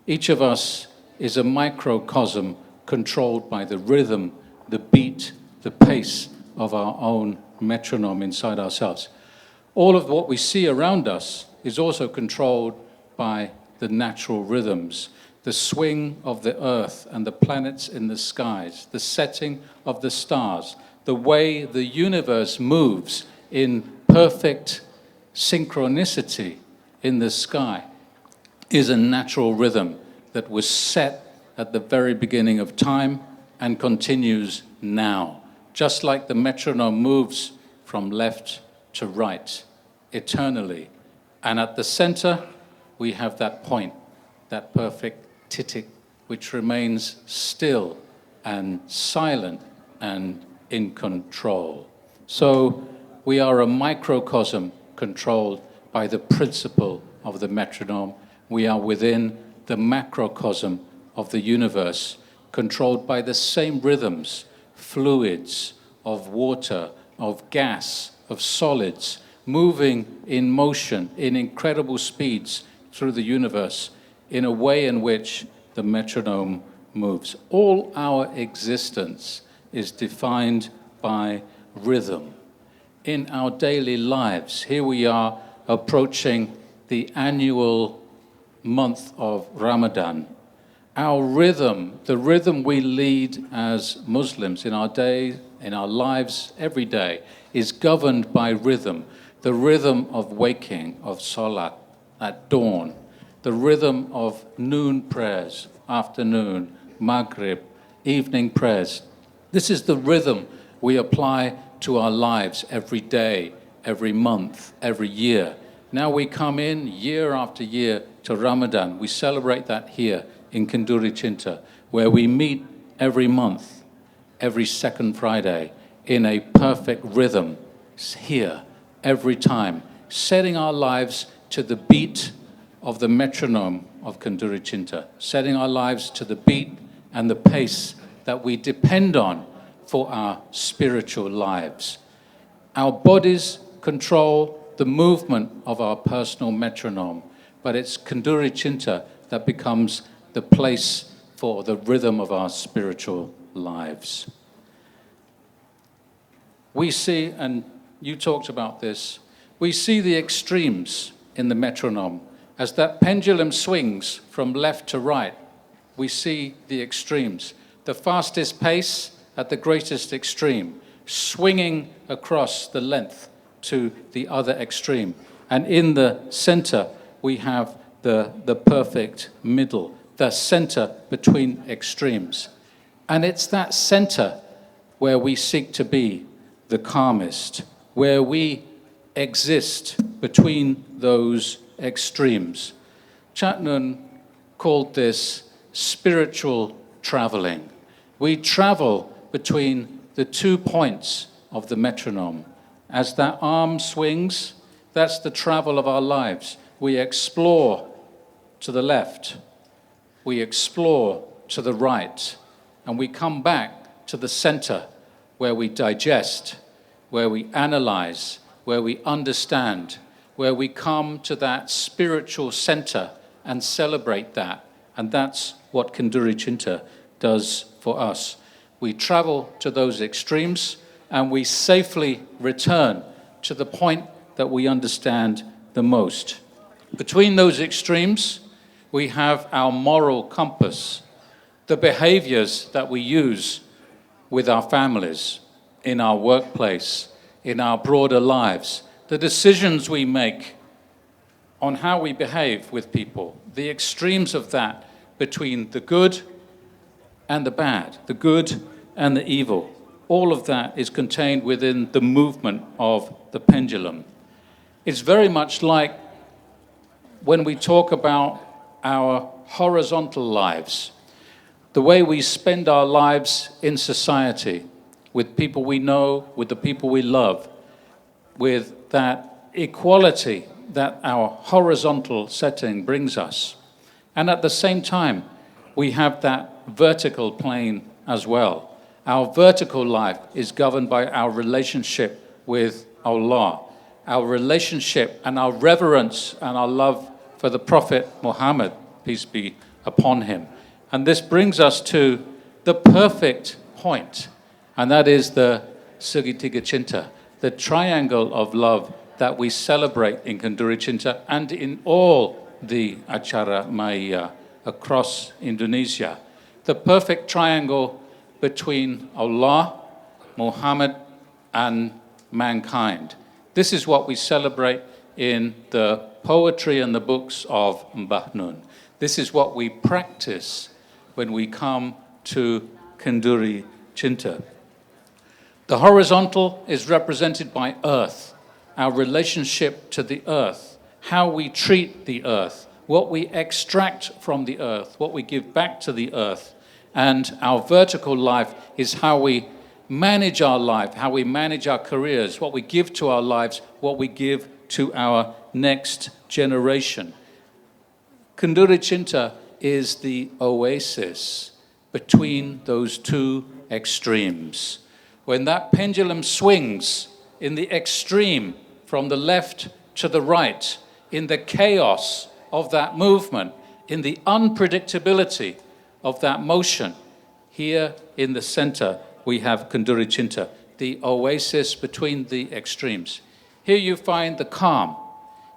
Each of us is a microcosm controlled by the rhythm, the beat, the pace of our own metronome inside ourselves. All of what we see around us is also controlled by the natural rhythms, the swing of the earth and the planets in the skies, the setting of the stars, the way the universe moves in perfect synchronicity in the sky is a natural rhythm that was set at the very beginning of time and continues now. Just like the metronome moves from left to right, eternally. And at the center, we have that point, that perfect titik, which remains still and silent and in control. So we are a microcosm controlled by the principle of the metronome. We are within the macrocosm of the universe, controlled by the same rhythms, fluids, of water, of gas, of solids, moving in motion in incredible speeds through the universe in a way in which the metronome moves. All our existence is defined by rhythm. In our daily lives, here we are approaching the annual month of Ramadan. Our rhythm, the rhythm we lead as Muslims in our day, in our lives every day, is governed by rhythm. The rhythm of waking, of salat at dawn, the rhythm of noon prayers, afternoon, maghrib, evening prayers. This is the rhythm we apply to our lives every day, every month, every year. Now we come in year after year to Ramadan. We celebrate that here in Kenduri Cinta, where we meet every month, every second Friday, in a perfect rhythm, here, every time, setting our lives to the beat of the metronome of Kenduri Cinta, setting our lives to the beat and the pace that we depend on for our spiritual lives. Our bodies control the movement of our personal metronome, but it's Kenduri Cinta that becomes the place for the rhythm of our spiritual lives. We see, and you talked about this, we see the extremes in the metronome. As that pendulum swings from left to right, we see the extremes. The fastest pace at the greatest extreme, swinging across the length to the other extreme. And in the center, we have the perfect middle, the center between extremes. And it's that center where we seek to be the calmest, where we exist between those extremes. Chatnun called this spiritual traveling. We travel between the 2 points of the metronome. As that arm swings, that's the travel of our lives. We explore to the left, we explore to the right, and we come back to the center where we digest, where we analyze, where we understand, where we come to that spiritual center and celebrate that. And that's what Kenduri Cinta does for us. We travel to those extremes and we safely return to the point that we understand the most. Between those extremes, we have our moral compass, the behaviors that we use with our families, in our workplace, in our broader lives, the decisions we make on how we behave with people, the extremes of that between the good and the bad, the good and the evil. All of that is contained within the movement of the pendulum. It's very much like when we talk about our horizontal lives, the way we spend our lives in society, with people we know, with the people we love, with that equality that our horizontal setting brings us. And at the same time, we have that vertical plane as well. Our vertical life is governed by our relationship with Allah, our relationship and our reverence and our love for the Prophet Muhammad, peace be upon him. And this brings us to the perfect point, and that is the Segitiga Cinta, the triangle of love that we celebrate in Kenduri Cinta and in all the acara maya across Indonesia. The perfect triangle between Allah, Muhammad, and mankind. This is what we celebrate in the poetry and the books of Mbah Nun. This is what we practice when we come to Kenduri Cinta. The horizontal is represented by earth, our relationship to the earth, how we treat the earth, what we extract from the earth, what we give back to the earth. And our vertical life is how we manage our life, how we manage our careers, what we give to our lives, what we give to our next generation. Kenduri Cinta is the oasis between those two extremes. When that pendulum swings in the extreme from the left to the right, in the chaos of that movement, in the unpredictability of that motion, here in the center we have Kenduri Cinta, the oasis between the extremes. Here you find the calm,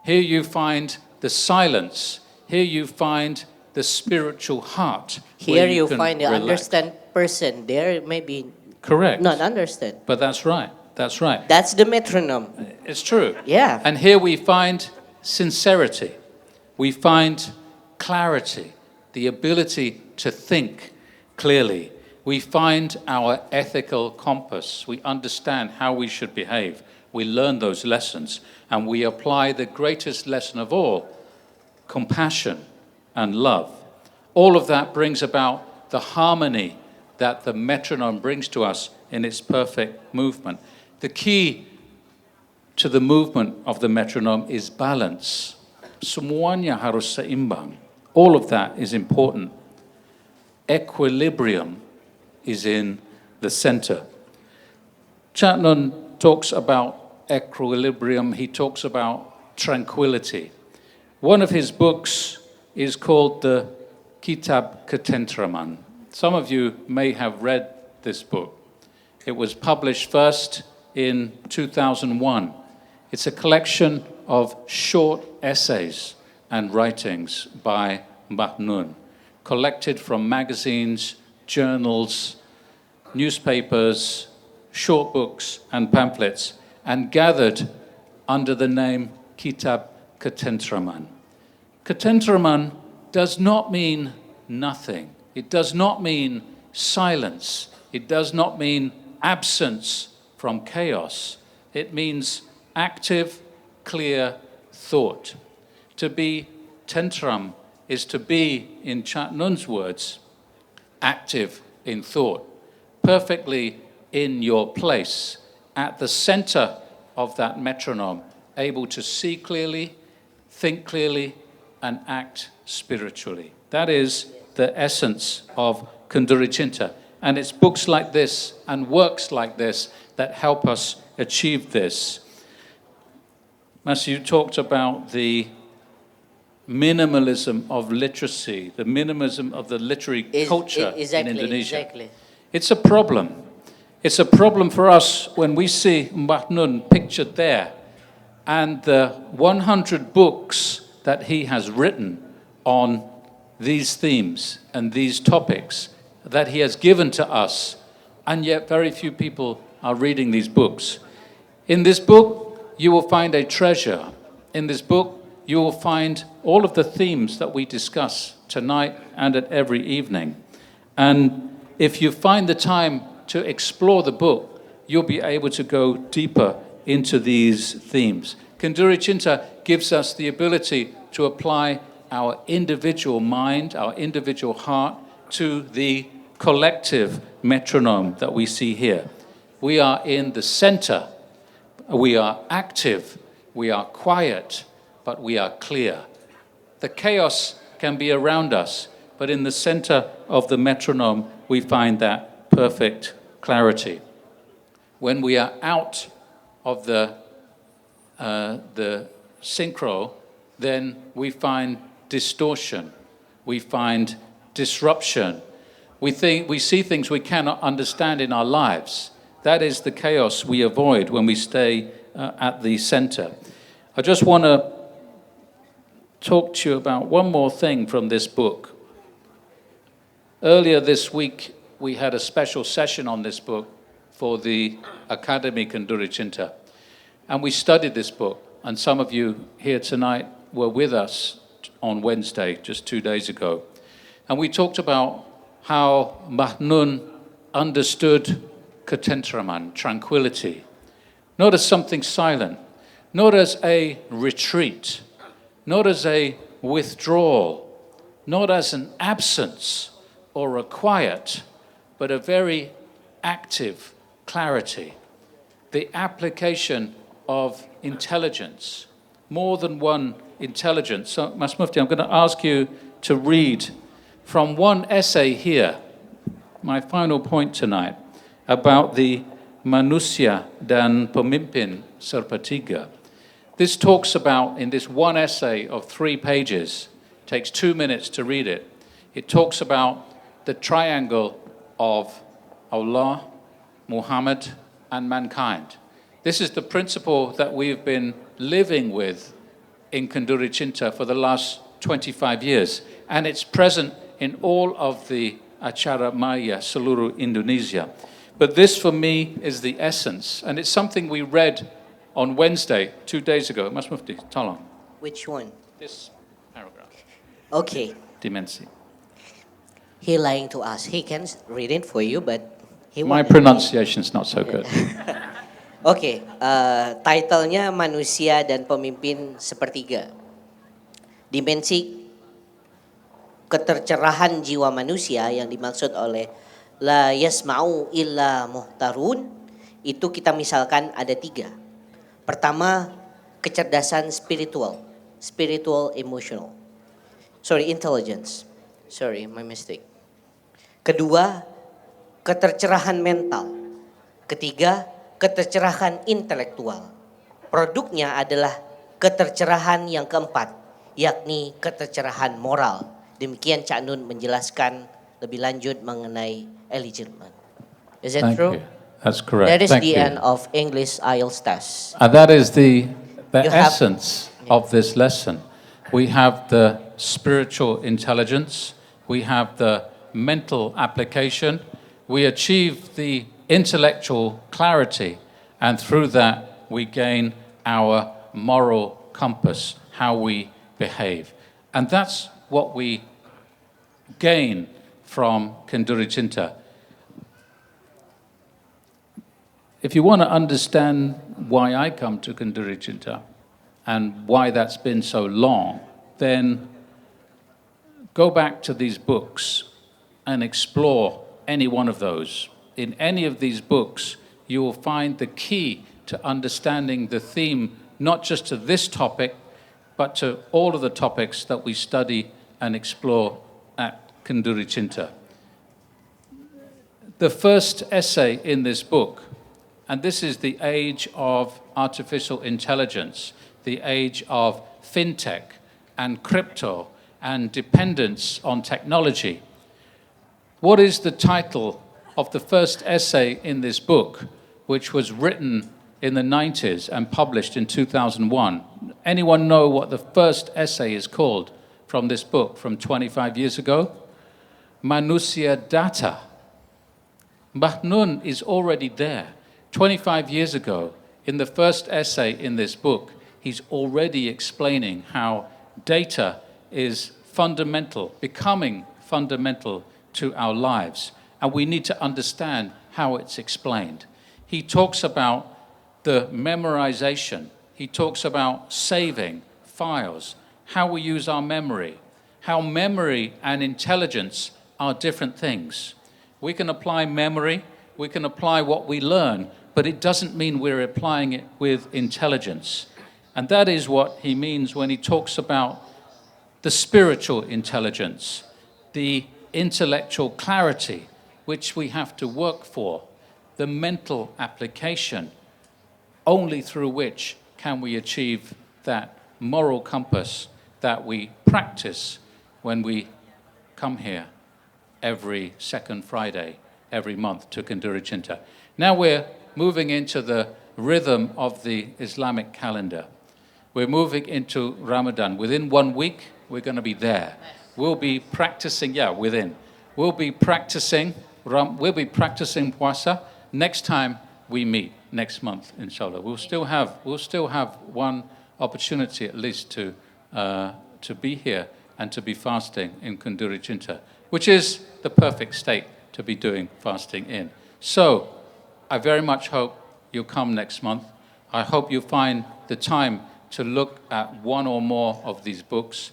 here you find the silence, here you find the spiritual heart. Here you can find the relax. understand person. There maybe Correct. not understand. But that's right. That's right. That's the metronome. It's true. Yeah. And here we find sincerity. We find clarity, the ability to think clearly. We find our ethical compass. We understand how we should behave. We learn those lessons and we apply the greatest lesson of all, compassion and love. All of that brings about the harmony that the metronome brings to us in its perfect movement. The key to the movement of the metronome is balance. Semuanya harus seimbang. All of that is important. Equilibrium is in the center Chat Nun talks about equilibrium, he talks about tranquility. One of his books is called the Kitab Ketentraman. Some of you may have read this book. It was published first in 2001. It's a collection of short essays and writings by Mbah Nun, collected from magazines, journals, newspapers, short books and pamphlets, and gathered under the name Kitab Ketentraman. Ketentraman does not mean nothing. It does not mean silence. It does not mean absence from chaos. It means active, clear thought. To be tentram is to be, in Chat Nun's words, active in thought, perfectly in your place, at the center of that metronome, able to see clearly, think clearly, and act spiritually. That is the essence of Kunduri Cinta. And it's books like this and works like this that help us achieve this. Mas, you talked about the minimalism of literacy, the minimalism of the literary culture in Indonesia. Exactly. It's a problem. It's a problem for us when we see Mbah Nun pictured there and the 100 books that he has written on these themes and these topics that he has given to us, and yet very few people are reading these books. In this book, you will find a treasure. In this book, you will find all of the themes that we discuss tonight and at every evening. And if you find the time to explore the book, you'll be able to go deeper into these themes. Kunduri Cinta gives us the ability to apply our individual mind, our individual heart, to the collective metronome that we see here. We are in the center. We are active. We are quiet, but we are clear. The chaos can be around us, but in the center of the metronome, we find that perfect clarity. When we are out of the synchro, then we find distortion. We find disruption. We see things we cannot understand in our lives. That is the chaos we avoid when we stay at the center. I just want to talk to you about one more thing from this book. Earlier this week, we had a special session on this book for the Academy Kunduri Cinta. And we studied this book, and some of you here tonight were with us on Wednesday, just 2 days ago. And we talked about how Mbah Nun understood Ketentraman, tranquility, not as something silent, not as a retreat, not as a withdrawal, not as an absence or a quiet, but a very active clarity, the application of intelligence, more than one intelligence. So, Mas Mufti, I'm going to ask you to read from one essay here, my final point tonight, about the Manusia dan Pemimpin Sepertiga. This talks about, in this one essay of 3 pages, takes 2 minutes to read it, it talks about the triangle of Allah, Muhammad, and mankind. This is the principle that we've been living with in Kunduri Cinta for the last 25 years, and it's present in all of the acara maya seluruh Indonesia. But this, for me, is the essence, and it's something we read on Wednesday, 2 days ago. Mas Mufti, tolong. Which one? This paragraph. Okay. Dimensi. He lying to us. He can read it for you, but he My wanted- pronunciation's not so good. Oke, title-nya Manusia dan Pemimpin Sepertiga. Dimensi ketercerahan jiwa manusia yang dimaksud oleh la yasma'u illa muhtarun, itu kita misalkan ada 3. Pertama, kecerdasan spiritual, emotional. Intelligence. My mistake. Kedua, ketercerahan mental. Ketiga, ketercerahan intelektual. Produknya adalah ketercerahan yang keempat, yakni ketercerahan moral. Demikian Cak Nun menjelaskan lebih lanjut mengenai enlightenment. Is it Thank true? you. That's correct. That is Thank the you. end of English IELTS test. And that is the You have- essence of this lesson. We have the spiritual intelligence, we have the mental application, we achieve the intellectual clarity, and through that we gain our moral compass, how we behave. And that's what we gain from Kenduri Cinta. If you want to understand why I come to Kenduri Cinta and why that's been so long, then go back to these books and explore any one of those. In any of these books, you will find the key to understanding the theme, not just to this topic, but to all of the topics that we study and explore at Kenduri Cinta. The first essay in this book, and this is the age of artificial intelligence, the age of fintech and crypto and dependence on technology. What is the title of the first essay in this book, which was written in the 90s and published in 2001? Anyone know what the first essay is called from this book from 25 years ago? Manusia Data. Mbah Nun is already there. 25 years ago, in the first essay in this book, he's already explaining how data is fundamental, becoming fundamental to our lives, and we need to understand how it's explained. He talks about the memorization, he talks about saving files, how we use our memory, how memory and intelligence are different things. We can apply memory, we can apply what we learn, but it doesn't mean we're applying it with intelligence. And that is what he means when he talks about the spiritual intelligence, the intellectual clarity, which we have to work for, the mental application, only through which can we achieve that moral compass that we practice when we come here every second Friday, every month to Kenduri Cinta. Now we're moving into the rhythm of the Islamic calendar. We're moving into Ramadan. Within 1 week, we're going to be there. We'll be practicing, we'll be practicing puasa next time we meet, next month, inshallah. We'll still have one opportunity at least to be here and to be fasting in Kenduri Cinta, which is the perfect state to be doing fasting in. So, I very much hope you'll come next month. I hope you find the time to look at one or more of these books.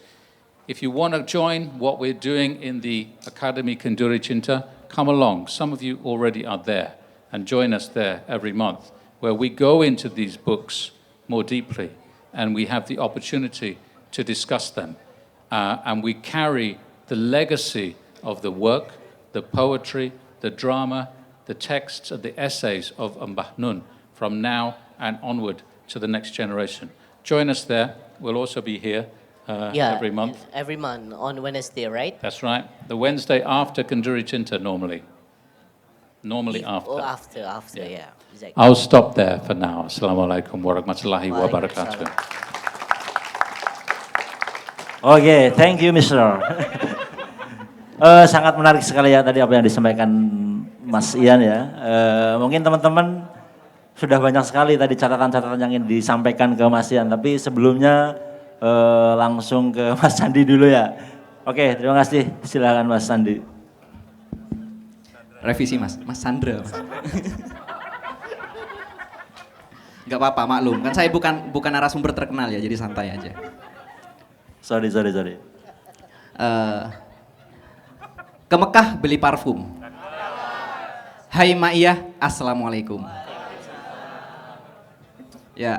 If you want to join what we're doing in the Academy Kenduri Cinta, come along. Some of you already are there, and join us there every month, where we go into these books more deeply, and we have the opportunity to discuss them. And we carry the legacy of the work, the poetry, the drama, the texts and the essays of Mbah Nun from now and onward to the next generation. Join us there. We'll also be here every month. Every month on Wednesday, right? That's right. The Wednesday after Kenduri Cinta normally. After. Oh, after, yeah. Exactly. I'll stop there for now. Assalamualaikum warahmatullahi wabarakatuh. Oke, thank you, Mr. Sangat menarik sekali ya tadi apa yang disampaikan Mas Ian ya. Mungkin teman-teman sudah banyak sekali tadi catatan-catatan yang ingin disampaikan ke Mas Ian. Tapi sebelumnya langsung ke Mas Sandi dulu ya. Oke, terima kasih. Silakan Mas Sandi. Revisi Mas Sandra. Gak apa-apa, maklum. Kan saya bukan narasumber terkenal ya, jadi santai aja. Sorry. Ke Mekah beli parfum. Hai Ma'iyah, Assalamualaikum. Ya,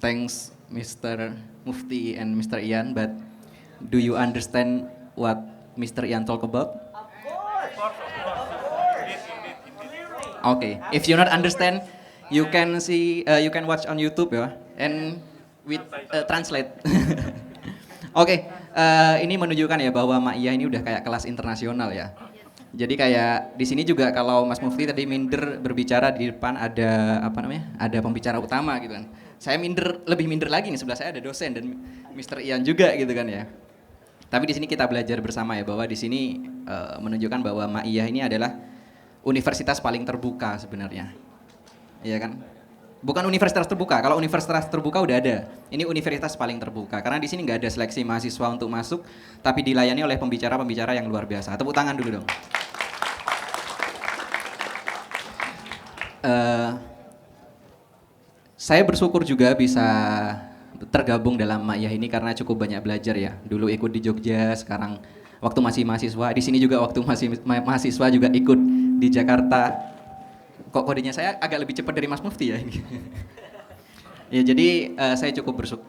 thanks Mr. Mufti and Mr. Ian, but do you understand what Mr. Ian talk about? Okay, if you not understand, You can see, you can watch on YouTube ya, and with translate. Oke, ini menunjukkan ya bahwa Mak Iya ini udah kayak kelas internasional ya. Jadi kayak di sini juga kalau Mas Mufti tadi minder berbicara di depan ada apa namanya? Ada pembicara utama gitu kan. Saya lebih minder lagi nih, sebelah saya ada dosen dan Mr. Ian juga gitu kan ya. Tapi di sini kita belajar bersama ya bahwa di sini menunjukkan bahwa Mak Iya ini adalah universitas paling terbuka sebenarnya. Iya kan? Bukan universitas terbuka. Kalau universitas terbuka udah ada. Ini universitas paling terbuka. Karena di sini nggak ada seleksi mahasiswa untuk masuk, tapi dilayani oleh pembicara-pembicara yang luar biasa. Tepuk tangan dulu dong. Saya bersyukur juga bisa tergabung dalam Mak Iya ini karena cukup banyak belajar ya. Dulu ikut di Jogja, sekarang waktu masih mahasiswa. Di sini juga waktu masih mahasiswa juga ikut di Jakarta. Kok kodenya saya agak lebih cepat dari Mas Mufti ya ini. Ya jadi saya cukup bersyukur.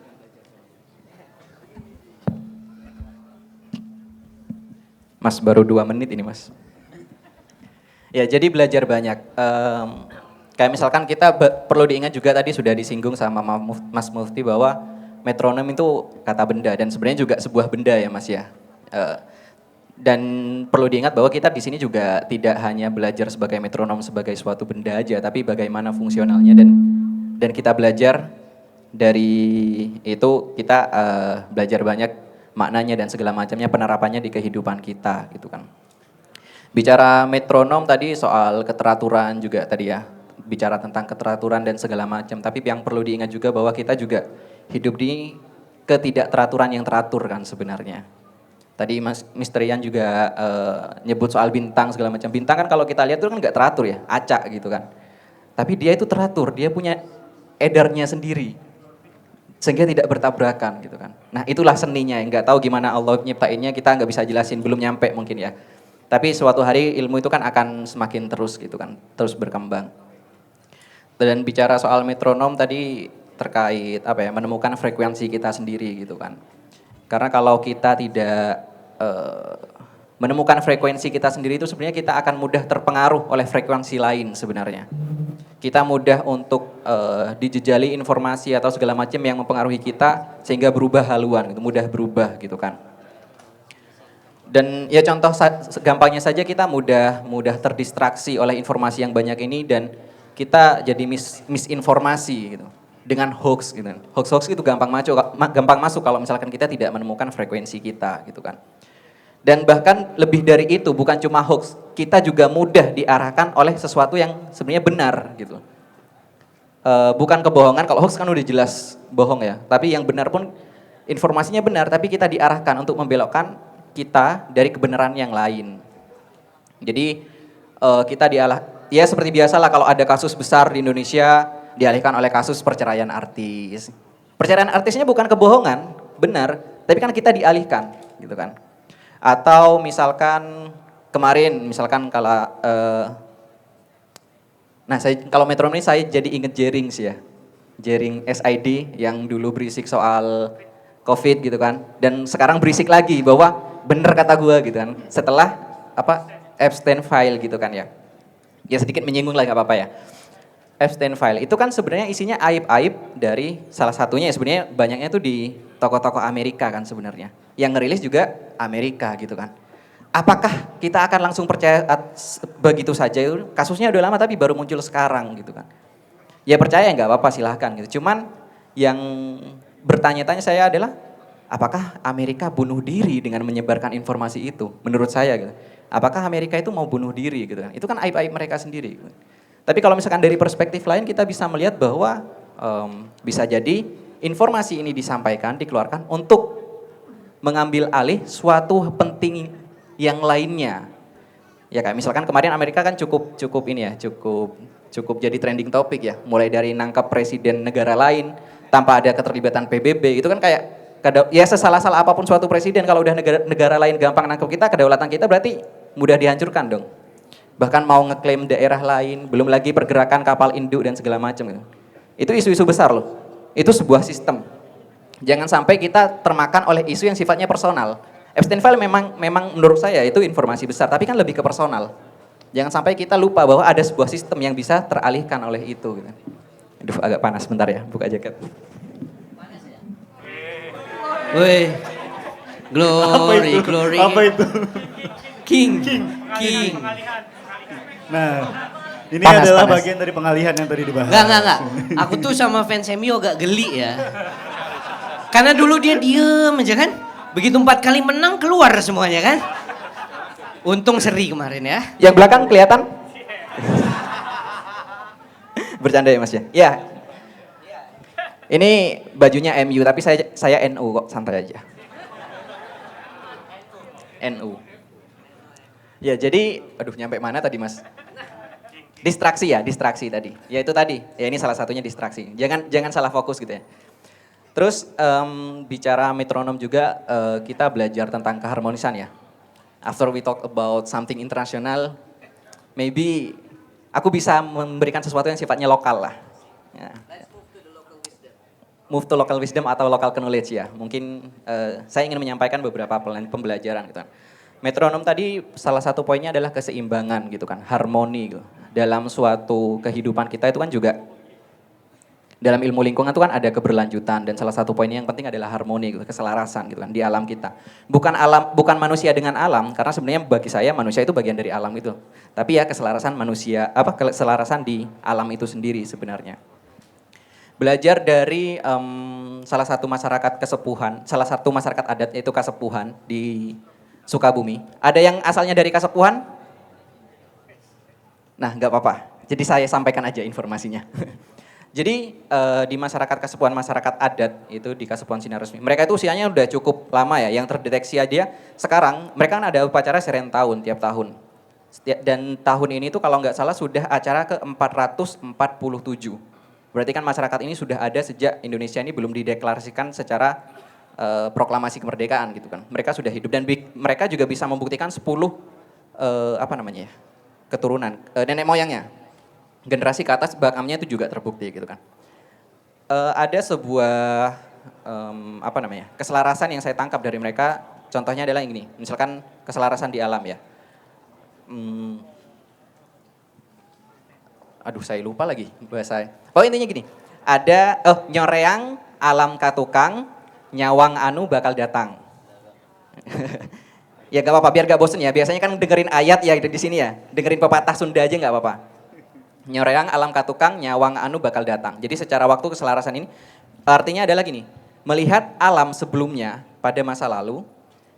Mas baru 2 menit ini Mas. Ya jadi belajar banyak. Kayak misalkan kita perlu diingat juga tadi sudah disinggung sama Mas Mufti bahwa metronom itu kata benda dan sebenarnya juga sebuah benda ya Mas ya. Dan perlu diingat bahwa kita di sini juga tidak hanya belajar sebagai metronom sebagai suatu benda aja, tapi bagaimana fungsionalnya dan kita belajar dari itu kita belajar banyak maknanya dan segala macamnya penerapannya di kehidupan kita gitu kan. Bicara metronom tadi soal keteraturan juga tadi ya, bicara tentang keteraturan dan segala macam. Tapi yang perlu diingat juga bahwa kita juga hidup di ketidakteraturan yang teratur kan sebenarnya. Tadi Mr. Ian juga nyebut soal bintang segala macam. Bintang kan kalau kita lihat itu kan nggak teratur ya, acak gitu kan. Tapi dia itu teratur, dia punya edarnya sendiri. Sehingga tidak bertabrakan gitu kan. Nah itulah seninya, nggak tahu gimana Allah nyiptainnya, kita nggak bisa jelasin, belum nyampe mungkin ya. Tapi suatu hari ilmu itu kan akan semakin terus gitu kan, terus berkembang. Dan bicara soal metronom tadi terkait apa ya, menemukan frekuensi kita sendiri gitu kan. Karena kalau kita tidak menemukan frekuensi kita sendiri itu sebenarnya kita akan mudah terpengaruh oleh frekuensi lain sebenarnya. Kita mudah untuk dijejali informasi atau segala macam yang mempengaruhi kita sehingga berubah haluan, gitu, mudah berubah gitu kan. Dan ya contoh gampangnya saja kita mudah terdistraksi oleh informasi yang banyak ini dan kita jadi misinformasi gitu. Dengan hoax gitu. Hoax itu gampang masuk kalau misalkan kita tidak menemukan frekuensi kita gitu kan. Dan bahkan lebih dari itu bukan cuma hoax, kita juga mudah diarahkan oleh sesuatu yang sebenarnya benar gitu. Bukan kebohongan, kalau hoax kan udah jelas bohong ya. Tapi yang benar pun informasinya benar, tapi kita diarahkan untuk membelokkan kita dari kebenaran yang lain. Jadi kita ya seperti biasalah kalau ada kasus besar di Indonesia dialihkan oleh kasus perceraian artis. Perceraian artisnya bukan kebohongan, benar, tapi kan kita dialihkan, gitu kan. Atau misalkan kemarin, misalkan kalau, kalau metronom ini saya jadi inget Jering sih ya, Jering SID yang dulu berisik soal COVID gitu kan, dan sekarang berisik lagi bahwa bener kata gua gitu kan, setelah Epstein file gitu kan ya. Ya sedikit menyinggung lah nggak apa-apa ya. Epstein file itu kan sebenarnya isinya aib-aib dari salah satunya ya sebenarnya banyaknya itu di tokoh-tokoh Amerika kan sebenarnya. Yang ngerilis juga Amerika gitu kan. Apakah kita akan langsung percaya begitu saja? Kasusnya udah lama tapi baru muncul sekarang gitu kan. Ya percaya nggak apa-apa silahkan gitu. Cuman yang bertanya-tanya saya adalah apakah Amerika bunuh diri dengan menyebarkan informasi itu? Menurut saya gitu. Apakah Amerika itu mau bunuh diri gitu kan? Itu kan aib-aib mereka sendiri. Gitu. Tapi kalau misalkan dari perspektif lain kita bisa melihat bahwa bisa jadi informasi ini disampaikan, dikeluarkan untuk mengambil alih suatu penting yang lainnya. Ya kayak misalkan kemarin Amerika kan cukup jadi trending topik ya. Mulai dari nangkap presiden negara lain tanpa ada keterlibatan PBB itu kan kayak ya sesalah-salah apapun suatu presiden kalau udah negara lain gampang nangkap kita, kedaulatan kita berarti mudah dihancurkan dong. Bahkan mau ngeklaim daerah lain, belum lagi pergerakan kapal induk dan segala macam gitu. Itu isu-isu besar loh. Itu sebuah sistem. Jangan sampai kita termakan oleh isu yang sifatnya personal. Epstein file memang menurut saya itu informasi besar, tapi kan lebih ke personal. Jangan sampai kita lupa bahwa ada sebuah sistem yang bisa teralihkan oleh itu gitu. Aduh, agak panas, bentar ya, buka jaket. Woi. Glory, glory. Apa itu? King. Nah, ini Panas, adalah panas. bagian dari pengalihan yang tadi dibahas. Enggak. Aku tuh sama fans MU agak geli ya. Karena dulu dia diem aja kan. Begitu 4 kali menang keluar semuanya kan. Untung seri kemarin ya. Yang belakang kelihatan? Bercanda ya Mas ya? Ya. Ini bajunya MU tapi saya NU kok, santai aja. NU. Ya jadi, aduh nyampe mana tadi Mas? Distraksi tadi. Ya itu tadi. Ya ini salah satunya distraksi. Jangan salah fokus gitu ya. Terus bicara metronom juga kita belajar tentang keharmonisan ya. After we talk about something international, maybe aku bisa memberikan sesuatu yang sifatnya lokal lah. Ya. Move to local wisdom atau local knowledge ya. Mungkin saya ingin menyampaikan beberapa pembelajaran gitu kan. Metronom tadi salah satu poinnya adalah keseimbangan gitu kan, harmoni gitu. Dalam suatu kehidupan kita itu kan juga dalam ilmu lingkungan itu kan ada keberlanjutan dan salah satu poinnya yang penting adalah harmoni gitu, keselarasan gitu kan di alam kita. Bukan manusia dengan alam karena sebenarnya bagi saya manusia itu bagian dari alam itu. Tapi ya keselarasan keselarasan di alam itu sendiri sebenarnya. Belajar dari salah satu masyarakat adat yaitu Kasepuhan di Sukabumi. Ada yang asalnya dari Kasepuhan? Nah, nggak apa-apa. Jadi saya sampaikan aja informasinya. Jadi di masyarakat Kasepuhan, masyarakat adat itu di Kasepuhan Sinar Resmi. Mereka itu usianya udah cukup lama ya. Yang terdeteksi aja sekarang mereka kan ada upacara Serentahun tiap tahun. Dan tahun ini tuh kalau nggak salah sudah acara ke-447. Berarti kan masyarakat ini sudah ada sejak Indonesia ini belum dideklarasikan secara proklamasi kemerdekaan gitu kan. Mereka sudah hidup dan mereka juga bisa membuktikan 10 keturunan nenek moyangnya. Generasi ke atas bakamnya itu juga terbukti gitu kan. Ada sebuah keselarasan yang saya tangkap dari mereka. Contohnya adalah yang ini. Misalkan keselarasan di alam ya. Aduh saya lupa lagi bahasa. Oh intinya gini. Ada nyoreang alam katukang nyawang anu bakal datang. Ya gak apa-apa biar gak bosen ya. Biasanya kan dengerin ayat ya di sini ya. Dengerin pepatah Sunda aja gak apa-apa. Nyoreang alam katukang nyawang anu bakal datang. Jadi secara waktu keselarasan ini artinya adalah gini. Melihat alam sebelumnya pada masa lalu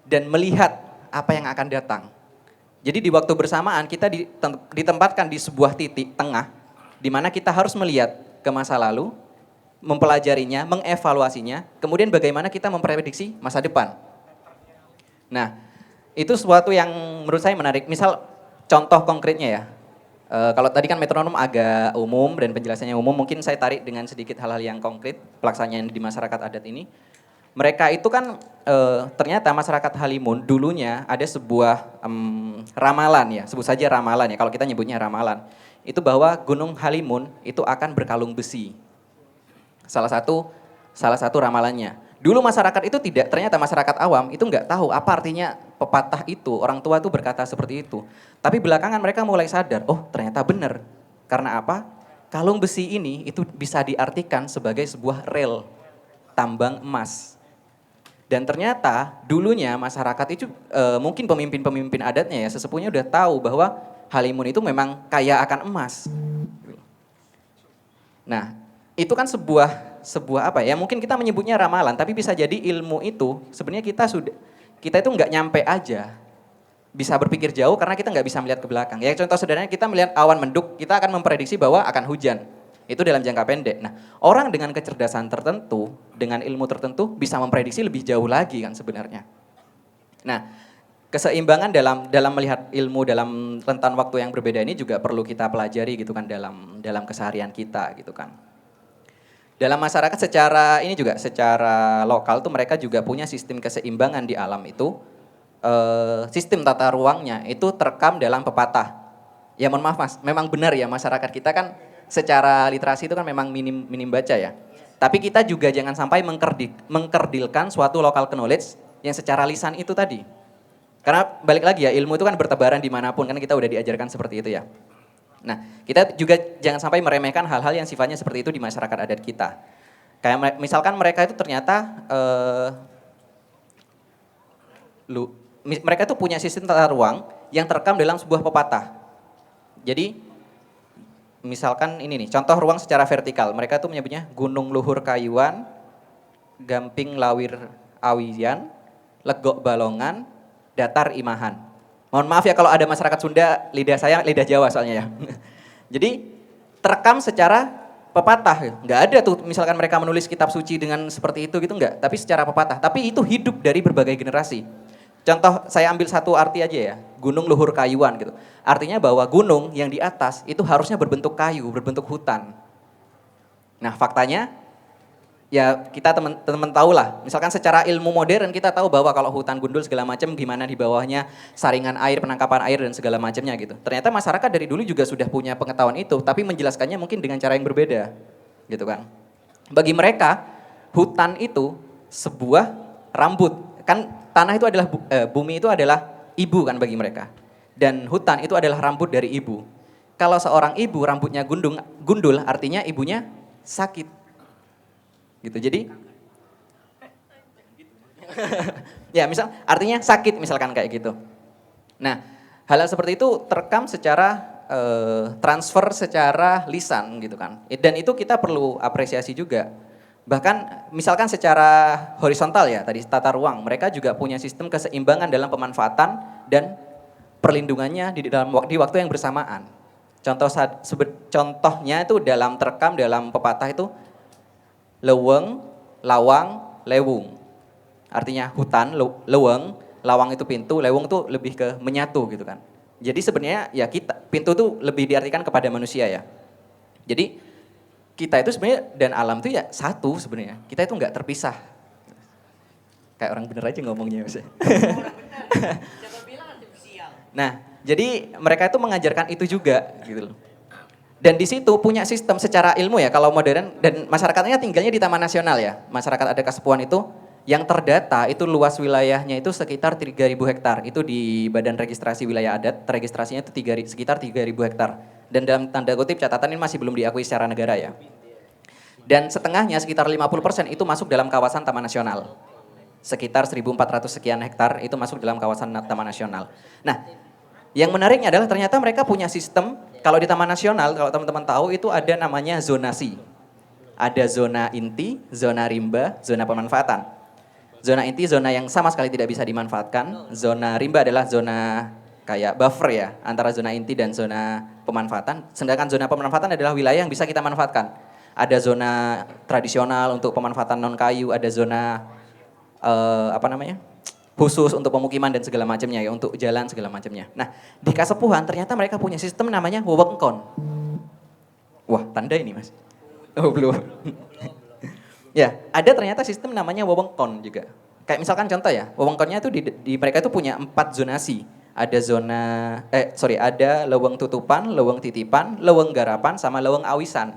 dan melihat apa yang akan datang. Jadi di waktu bersamaan kita ditempatkan di sebuah titik tengah di mana kita harus melihat ke masa lalu, mempelajarinya, mengevaluasinya, kemudian bagaimana kita memprediksi masa depan. Nah, itu sesuatu yang menurut saya menarik. Misal contoh konkretnya ya, kalau tadi kan metronom agak umum dan penjelasannya umum, mungkin saya tarik dengan sedikit hal-hal yang konkret pelaksanaan di masyarakat adat ini. Mereka itu kan ternyata masyarakat Halimun dulunya ada sebuah ramalan ya, sebut saja ramalan ya, kalau kita nyebutnya ramalan. Itu bahwa Gunung Halimun itu akan berkalung besi. Salah satu ramalannya. Dulu masyarakat itu ternyata masyarakat awam itu nggak tahu apa artinya pepatah itu, orang tua itu berkata seperti itu. Tapi belakangan mereka mulai sadar, oh ternyata benar. Karena apa? Kalung besi ini itu bisa diartikan sebagai sebuah rel tambang emas. Dan ternyata dulunya masyarakat itu mungkin pemimpin-pemimpin adatnya ya sesepuhnya udah tahu bahwa Halimun itu memang kaya akan emas. Nah, itu kan sebuah apa ya? Mungkin kita menyebutnya ramalan, tapi bisa jadi ilmu itu sebenarnya kita itu nggak nyampe aja bisa berpikir jauh karena kita nggak bisa melihat ke belakang. Ya contoh sederhananya kita melihat awan menduk, kita akan memprediksi bahwa akan hujan. Itu dalam jangka pendek. Nah, orang dengan kecerdasan tertentu, dengan ilmu tertentu bisa memprediksi lebih jauh lagi kan sebenarnya. Nah, keseimbangan dalam melihat ilmu dalam rentan waktu yang berbeda ini juga perlu kita pelajari gitu kan dalam keseharian kita gitu kan. Dalam masyarakat secara lokal tuh mereka juga punya sistem keseimbangan di alam itu. Sistem tata ruangnya itu terekam dalam pepatah. Ya mohon maaf Mas, memang benar ya masyarakat kita kan secara literasi itu kan memang minim baca ya. Tapi kita juga jangan sampai mengkerdilkan suatu local knowledge yang secara lisan itu tadi. Karena balik lagi ya ilmu itu kan bertebaran dimanapun kan kita udah diajarkan seperti itu ya. Nah, kita juga jangan sampai meremehkan hal-hal yang sifatnya seperti itu di masyarakat adat kita. Kayak misalkan mereka itu ternyata mereka itu punya sistem tata ruang yang terekam dalam sebuah pepatah. Jadi misalkan ini nih, contoh ruang secara vertikal. Mereka tuh menyebutnya Gunung Luhur Kayuan, Gamping Lawir Awiyan, Legok Balongan, Datar Imahan. Mohon maaf ya kalau ada masyarakat Sunda, lidah saya lidah Jawa soalnya ya. Jadi terekam secara pepatah. Nggak ada tuh misalkan mereka menulis kitab suci dengan seperti itu gitu, nggak. Tapi secara pepatah. Tapi itu hidup dari berbagai generasi. Contoh saya ambil satu arti aja ya, Gunung Luhur Kayuan gitu. Artinya bahwa gunung yang di atas itu harusnya berbentuk kayu, berbentuk hutan. Nah faktanya, ya kita teman-teman tahu lah, misalkan secara ilmu modern kita tahu bahwa kalau hutan gundul segala macam gimana di bawahnya saringan air, penangkapan air dan segala macamnya gitu. Ternyata masyarakat dari dulu juga sudah punya pengetahuan itu, tapi menjelaskannya mungkin dengan cara yang berbeda gitu kan. Bagi mereka, hutan itu sebuah rambut. Kan tanah itu adalah, bumi itu adalah ibu kan bagi mereka. Dan hutan itu adalah rambut dari ibu. Kalau seorang ibu rambutnya gundul artinya ibunya sakit. Gitu. Jadi ya misal artinya sakit misalkan kayak gitu. Nah, hal seperti itu terekam secara transfer secara lisan gitu kan. Dan itu kita perlu apresiasi juga. Bahkan misalkan secara horizontal ya, tadi tata ruang, mereka juga punya sistem keseimbangan dalam pemanfaatan dan perlindungannya di waktu yang bersamaan. Contohnya itu terekam dalam pepatah itu leweng, lawang, lewung. Artinya hutan, leweng, lawang itu pintu, lewung itu lebih ke menyatu gitu kan. Jadi sebenarnya ya pintu itu lebih diartikan kepada manusia ya. Jadi kita itu sebenarnya dan alam itu ya satu sebenarnya. Kita itu nggak terpisah. Kayak orang bener aja ngomongnya Mas. Nah, jadi mereka itu mengajarkan itu juga gitu loh. Dan di situ punya sistem secara ilmu ya kalau modern dan masyarakatnya tinggalnya di Taman Nasional ya. Masyarakat adat Kasepuhan itu yang terdata itu luas wilayahnya itu sekitar 3.000 hektar. Itu di Badan Registrasi Wilayah Adat, registrasinya itu sekitar 3.000 hektar. Dan dalam tanda kutip catatan ini masih belum diakui secara negara ya. Dan setengahnya sekitar 50% itu masuk dalam kawasan Taman Nasional. Sekitar 1.400 sekian hektar itu masuk dalam kawasan Taman Nasional. Nah, yang menariknya adalah ternyata mereka punya sistem, kalau di Taman Nasional, kalau teman-teman tahu itu ada namanya zonasi. Ada zona inti, zona rimba, zona pemanfaatan. Zona inti zona yang sama sekali tidak bisa dimanfaatkan, zona rimba adalah zona kayak buffer ya, antara zona inti dan zona pemanfaatan. Sedangkan zona pemanfaatan adalah wilayah yang bisa kita manfaatkan. Ada zona tradisional untuk pemanfaatan non kayu, ada zona khusus untuk pemukiman dan segala macamnya ya, untuk jalan segala macamnya. Nah, di Kasepuhan ternyata mereka punya sistem namanya wewengkon. Wah, tanda ini Mas. Oh, belum. Ya, ada ternyata sistem namanya wewengkon juga. Kayak misalkan contoh ya, wewengkonnya itu di mereka itu punya 4 zonasi. Ada ada leweng tutupan, leweng titipan, leweng garapan, sama leweng awisan.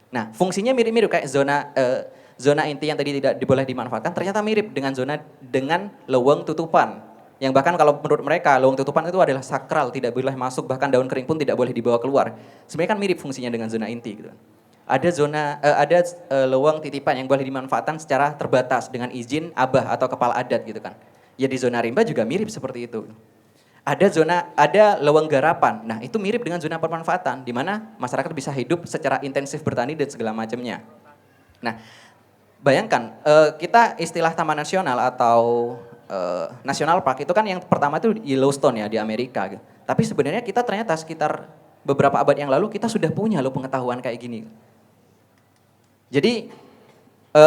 Nah, fungsinya mirip-mirip kayak zona inti yang tadi tidak boleh dimanfaatkan, ternyata mirip dengan leweng tutupan. Yang bahkan kalau menurut mereka, leweng tutupan itu adalah sakral, tidak boleh masuk, bahkan daun kering pun tidak boleh dibawa keluar. Sebenarnya kan mirip fungsinya dengan zona inti gitu. Ada leweng titipan yang boleh dimanfaatkan secara terbatas dengan izin abah atau kepala adat gitu kan. Ya di zona rimba juga mirip seperti itu. Ada leweng garapan. Nah, itu mirip dengan zona pemanfaatan di mana masyarakat bisa hidup secara intensif bertani dan segala macamnya. Nah, bayangkan kita istilah Taman Nasional atau National Park itu kan yang pertama itu Yellowstone ya di Amerika gitu. Tapi sebenarnya kita ternyata sekitar beberapa abad yang lalu kita sudah punya loh pengetahuan kayak gini. Jadi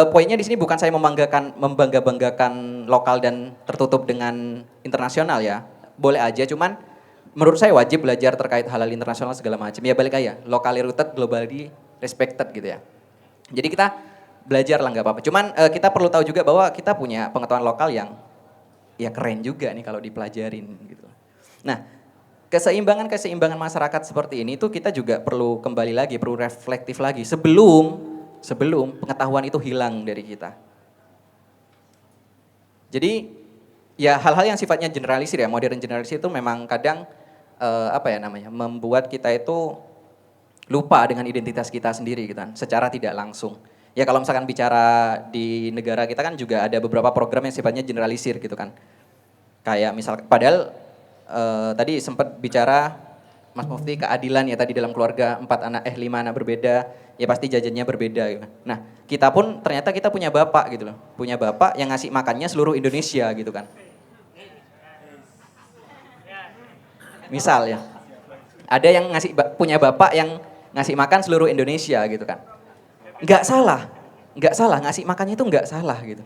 poinnya di sini bukan saya membangga-banggakan lokal dan tertutup dengan internasional ya. Boleh aja, cuman menurut saya wajib belajar terkait halal internasional segala macam. Ya balik aja, locally rooted, globally respected gitu ya. Jadi kita belajar lah nggak apa-apa. Cuman kita perlu tahu juga bahwa kita punya pengetahuan lokal yang ya keren juga nih kalau dipelajarin gitu. Nah, keseimbangan masyarakat seperti ini tuh kita juga perlu kembali lagi, perlu reflektif lagi sebelum pengetahuan itu hilang dari kita. Jadi ya hal-hal yang sifatnya generalisir ya, modern generalisir itu memang kadang apa ya namanya, membuat kita itu lupa dengan identitas kita sendiri gitu kan, secara tidak langsung. Ya kalau misalkan bicara di negara kita kan juga ada beberapa program yang sifatnya generalisir gitu kan. Kayak misal, padahal tadi sempat bicara Mas Mufti keadilan ya tadi dalam keluarga 5 anak berbeda, ya pasti jajannya berbeda gitu. Nah, kita pun ternyata kita punya bapak gitu loh. Punya bapak yang ngasih makannya seluruh Indonesia gitu kan. Misal ya. Ada yang punya bapak yang ngasih makan seluruh Indonesia gitu kan. Nggak salah, ngasih makannya itu nggak salah gitu.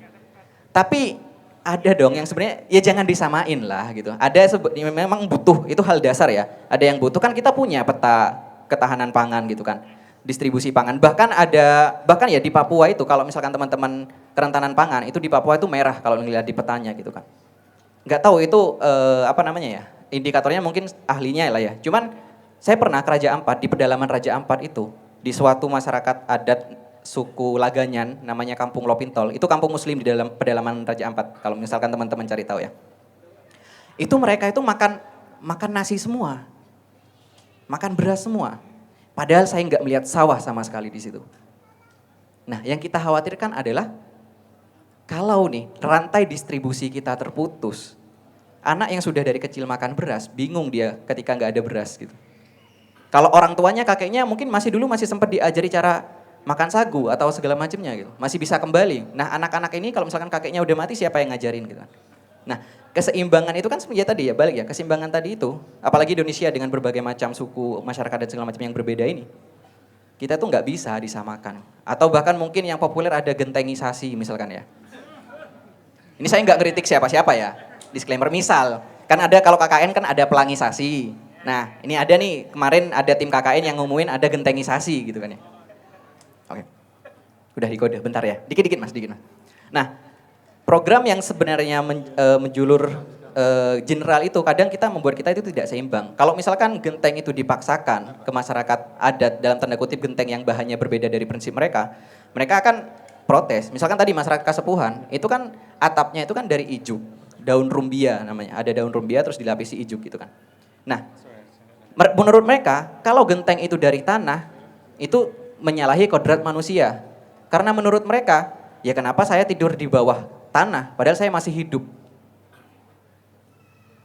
Tapi ada dong yang sebenarnya ya jangan disamain lah gitu. Memang butuh, itu hal dasar ya. Ada yang butuh, kan kita punya peta ketahanan pangan gitu kan. Distribusi pangan, bahkan ya di Papua itu kalau misalkan teman-teman kerentanan pangan itu di Papua itu merah kalau ngelihat di petanya gitu kan. Nggak tahu itu apa namanya ya, indikatornya mungkin ahlinya lah ya. Cuman saya pernah ke Raja Ampat, di pedalaman Raja Ampat itu, di suatu masyarakat adat suku Laganyan, namanya Kampung Lopintol, itu kampung muslim di dalam pedalaman Raja Ampat, kalau misalkan teman-teman cari tahu ya. Itu mereka itu makan nasi semua, makan beras semua. Padahal saya nggak melihat sawah sama sekali di situ. Nah, yang kita khawatirkan adalah kalau nih rantai distribusi kita terputus, anak yang sudah dari kecil makan beras, bingung dia ketika nggak ada beras gitu. Kalau orang tuanya, kakeknya mungkin masih sempat diajari cara makan sagu atau segala macamnya gitu, masih bisa kembali. Nah, anak-anak ini kalau misalkan kakeknya udah mati, siapa yang ngajarin gitu. Nah, keseimbangan itu kan sebenarnya tadi ya, balik ya, keseimbangan tadi itu, apalagi Indonesia dengan berbagai macam suku, masyarakat dan segala macam yang berbeda ini, kita tuh nggak bisa disamakan. Atau bahkan mungkin yang populer ada gentengisasi misalkan ya. Ini saya nggak ngeritik siapa-siapa ya, disclaimer. Misal, kan ada kalau KKN kan ada pelangisasi. Nah, ini ada nih, kemarin ada tim KKN yang ngumumin ada gentengisasi gitu kan ya. Oke, udah dikode, bentar ya, dikit-dikit mas, dikit mas. Nah, program yang sebenarnya menjulur general itu kadang membuat kita itu tidak seimbang. Kalau misalkan genteng itu dipaksakan ke masyarakat adat, dalam tanda kutip genteng yang bahannya berbeda dari prinsip mereka akan protes. Misalkan tadi masyarakat Kasepuhan, itu kan atapnya itu kan dari ijuk, daun rumbia namanya, ada daun rumbia terus dilapisi ijuk gitu kan. Nah, menurut mereka kalau genteng itu dari tanah, itu menyalahi kodrat manusia. Karena menurut mereka, ya kenapa saya tidur di bawah tanah, padahal saya masih hidup.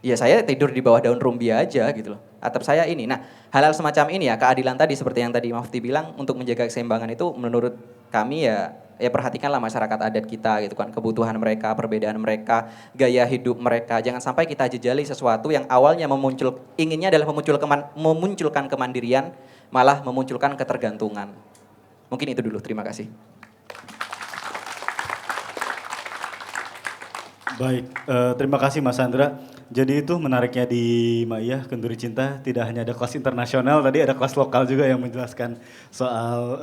Ya saya tidur di bawah daun rumbia aja gitu loh, atap saya ini. Nah, hal-hal semacam ini ya, keadilan tadi seperti yang tadi Mufti bilang, untuk menjaga keseimbangan itu menurut kami ya perhatikanlah masyarakat adat kita gitu kan, kebutuhan mereka, perbedaan mereka, gaya hidup mereka. Jangan sampai kita jejali sesuatu yang awalnya inginnya adalah memunculkan kemandirian, malah memunculkan ketergantungan. Mungkin itu dulu, terima kasih. Baik, terima kasih Mas Andra. Jadi itu menariknya di Maiyah Kenduri Cinta, tidak hanya ada kelas internasional, tadi ada kelas lokal juga yang menjelaskan soal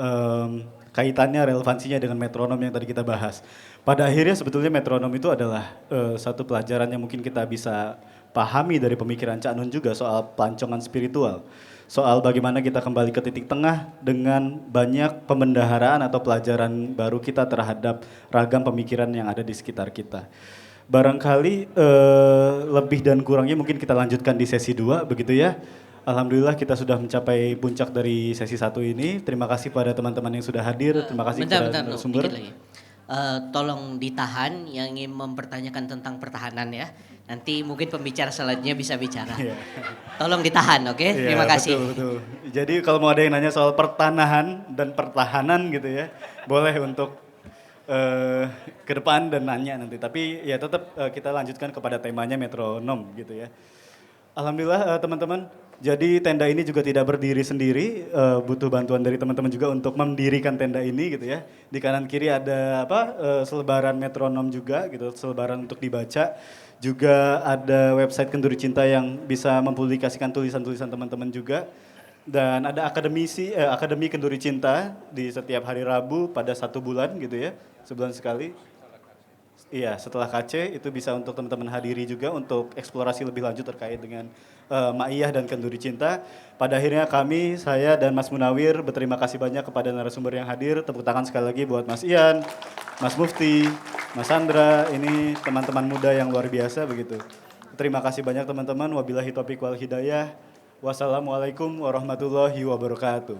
kaitannya, relevansinya dengan metronom yang tadi kita bahas. Pada akhirnya sebetulnya metronom itu adalah satu pelajaran yang mungkin kita bisa pahami dari pemikiran Cak Nun juga soal pelancongan spiritual. Soal bagaimana kita kembali ke titik tengah dengan banyak pembendaharaan atau pelajaran baru kita terhadap ragam pemikiran yang ada di sekitar kita. Barangkali lebih dan kurangnya mungkin kita lanjutkan di sesi 2 begitu ya. Alhamdulillah kita sudah mencapai puncak dari sesi 1 ini. Terima kasih pada teman-teman yang sudah hadir. Terima kasih kepada narasumber. Tolong ditahan yang ingin mempertanyakan tentang pertahanan ya. Nanti mungkin pembicara selanjutnya bisa bicara. Tolong ditahan, oke? Terima kasih. Betul. Jadi kalau mau ada yang nanya soal pertanahan dan pertahanan gitu ya, boleh untuk ke depan dan nanya nanti. Tapi ya tetap kita lanjutkan kepada temanya metronom gitu ya. Alhamdulillah teman-teman, jadi tenda ini juga tidak berdiri sendiri, butuh bantuan dari teman-teman juga untuk mendirikan tenda ini gitu ya. Di kanan kiri ada selebaran metronom juga gitu, selebaran untuk dibaca. Juga ada website Kenduri Cinta yang bisa mempublikasikan tulisan-tulisan teman-teman juga. Dan ada Akademi Kenduri Cinta di setiap hari Rabu pada 1 bulan gitu ya, sebulan sekali. Iya, setelah KC itu bisa untuk teman-teman hadiri juga untuk eksplorasi lebih lanjut terkait dengan Maiyah dan Kenduri Cinta. Pada akhirnya kami, saya dan Mas Munawir berterima kasih banyak kepada narasumber yang hadir. Tepuk tangan sekali lagi buat Mas Ian, Mas Mufti, Mas Andra, ini teman-teman muda yang luar biasa begitu. Terima kasih banyak teman-teman, wabillahi taufiq wal hidayah. Wassalamualaikum warahmatullahi wabarakatuh.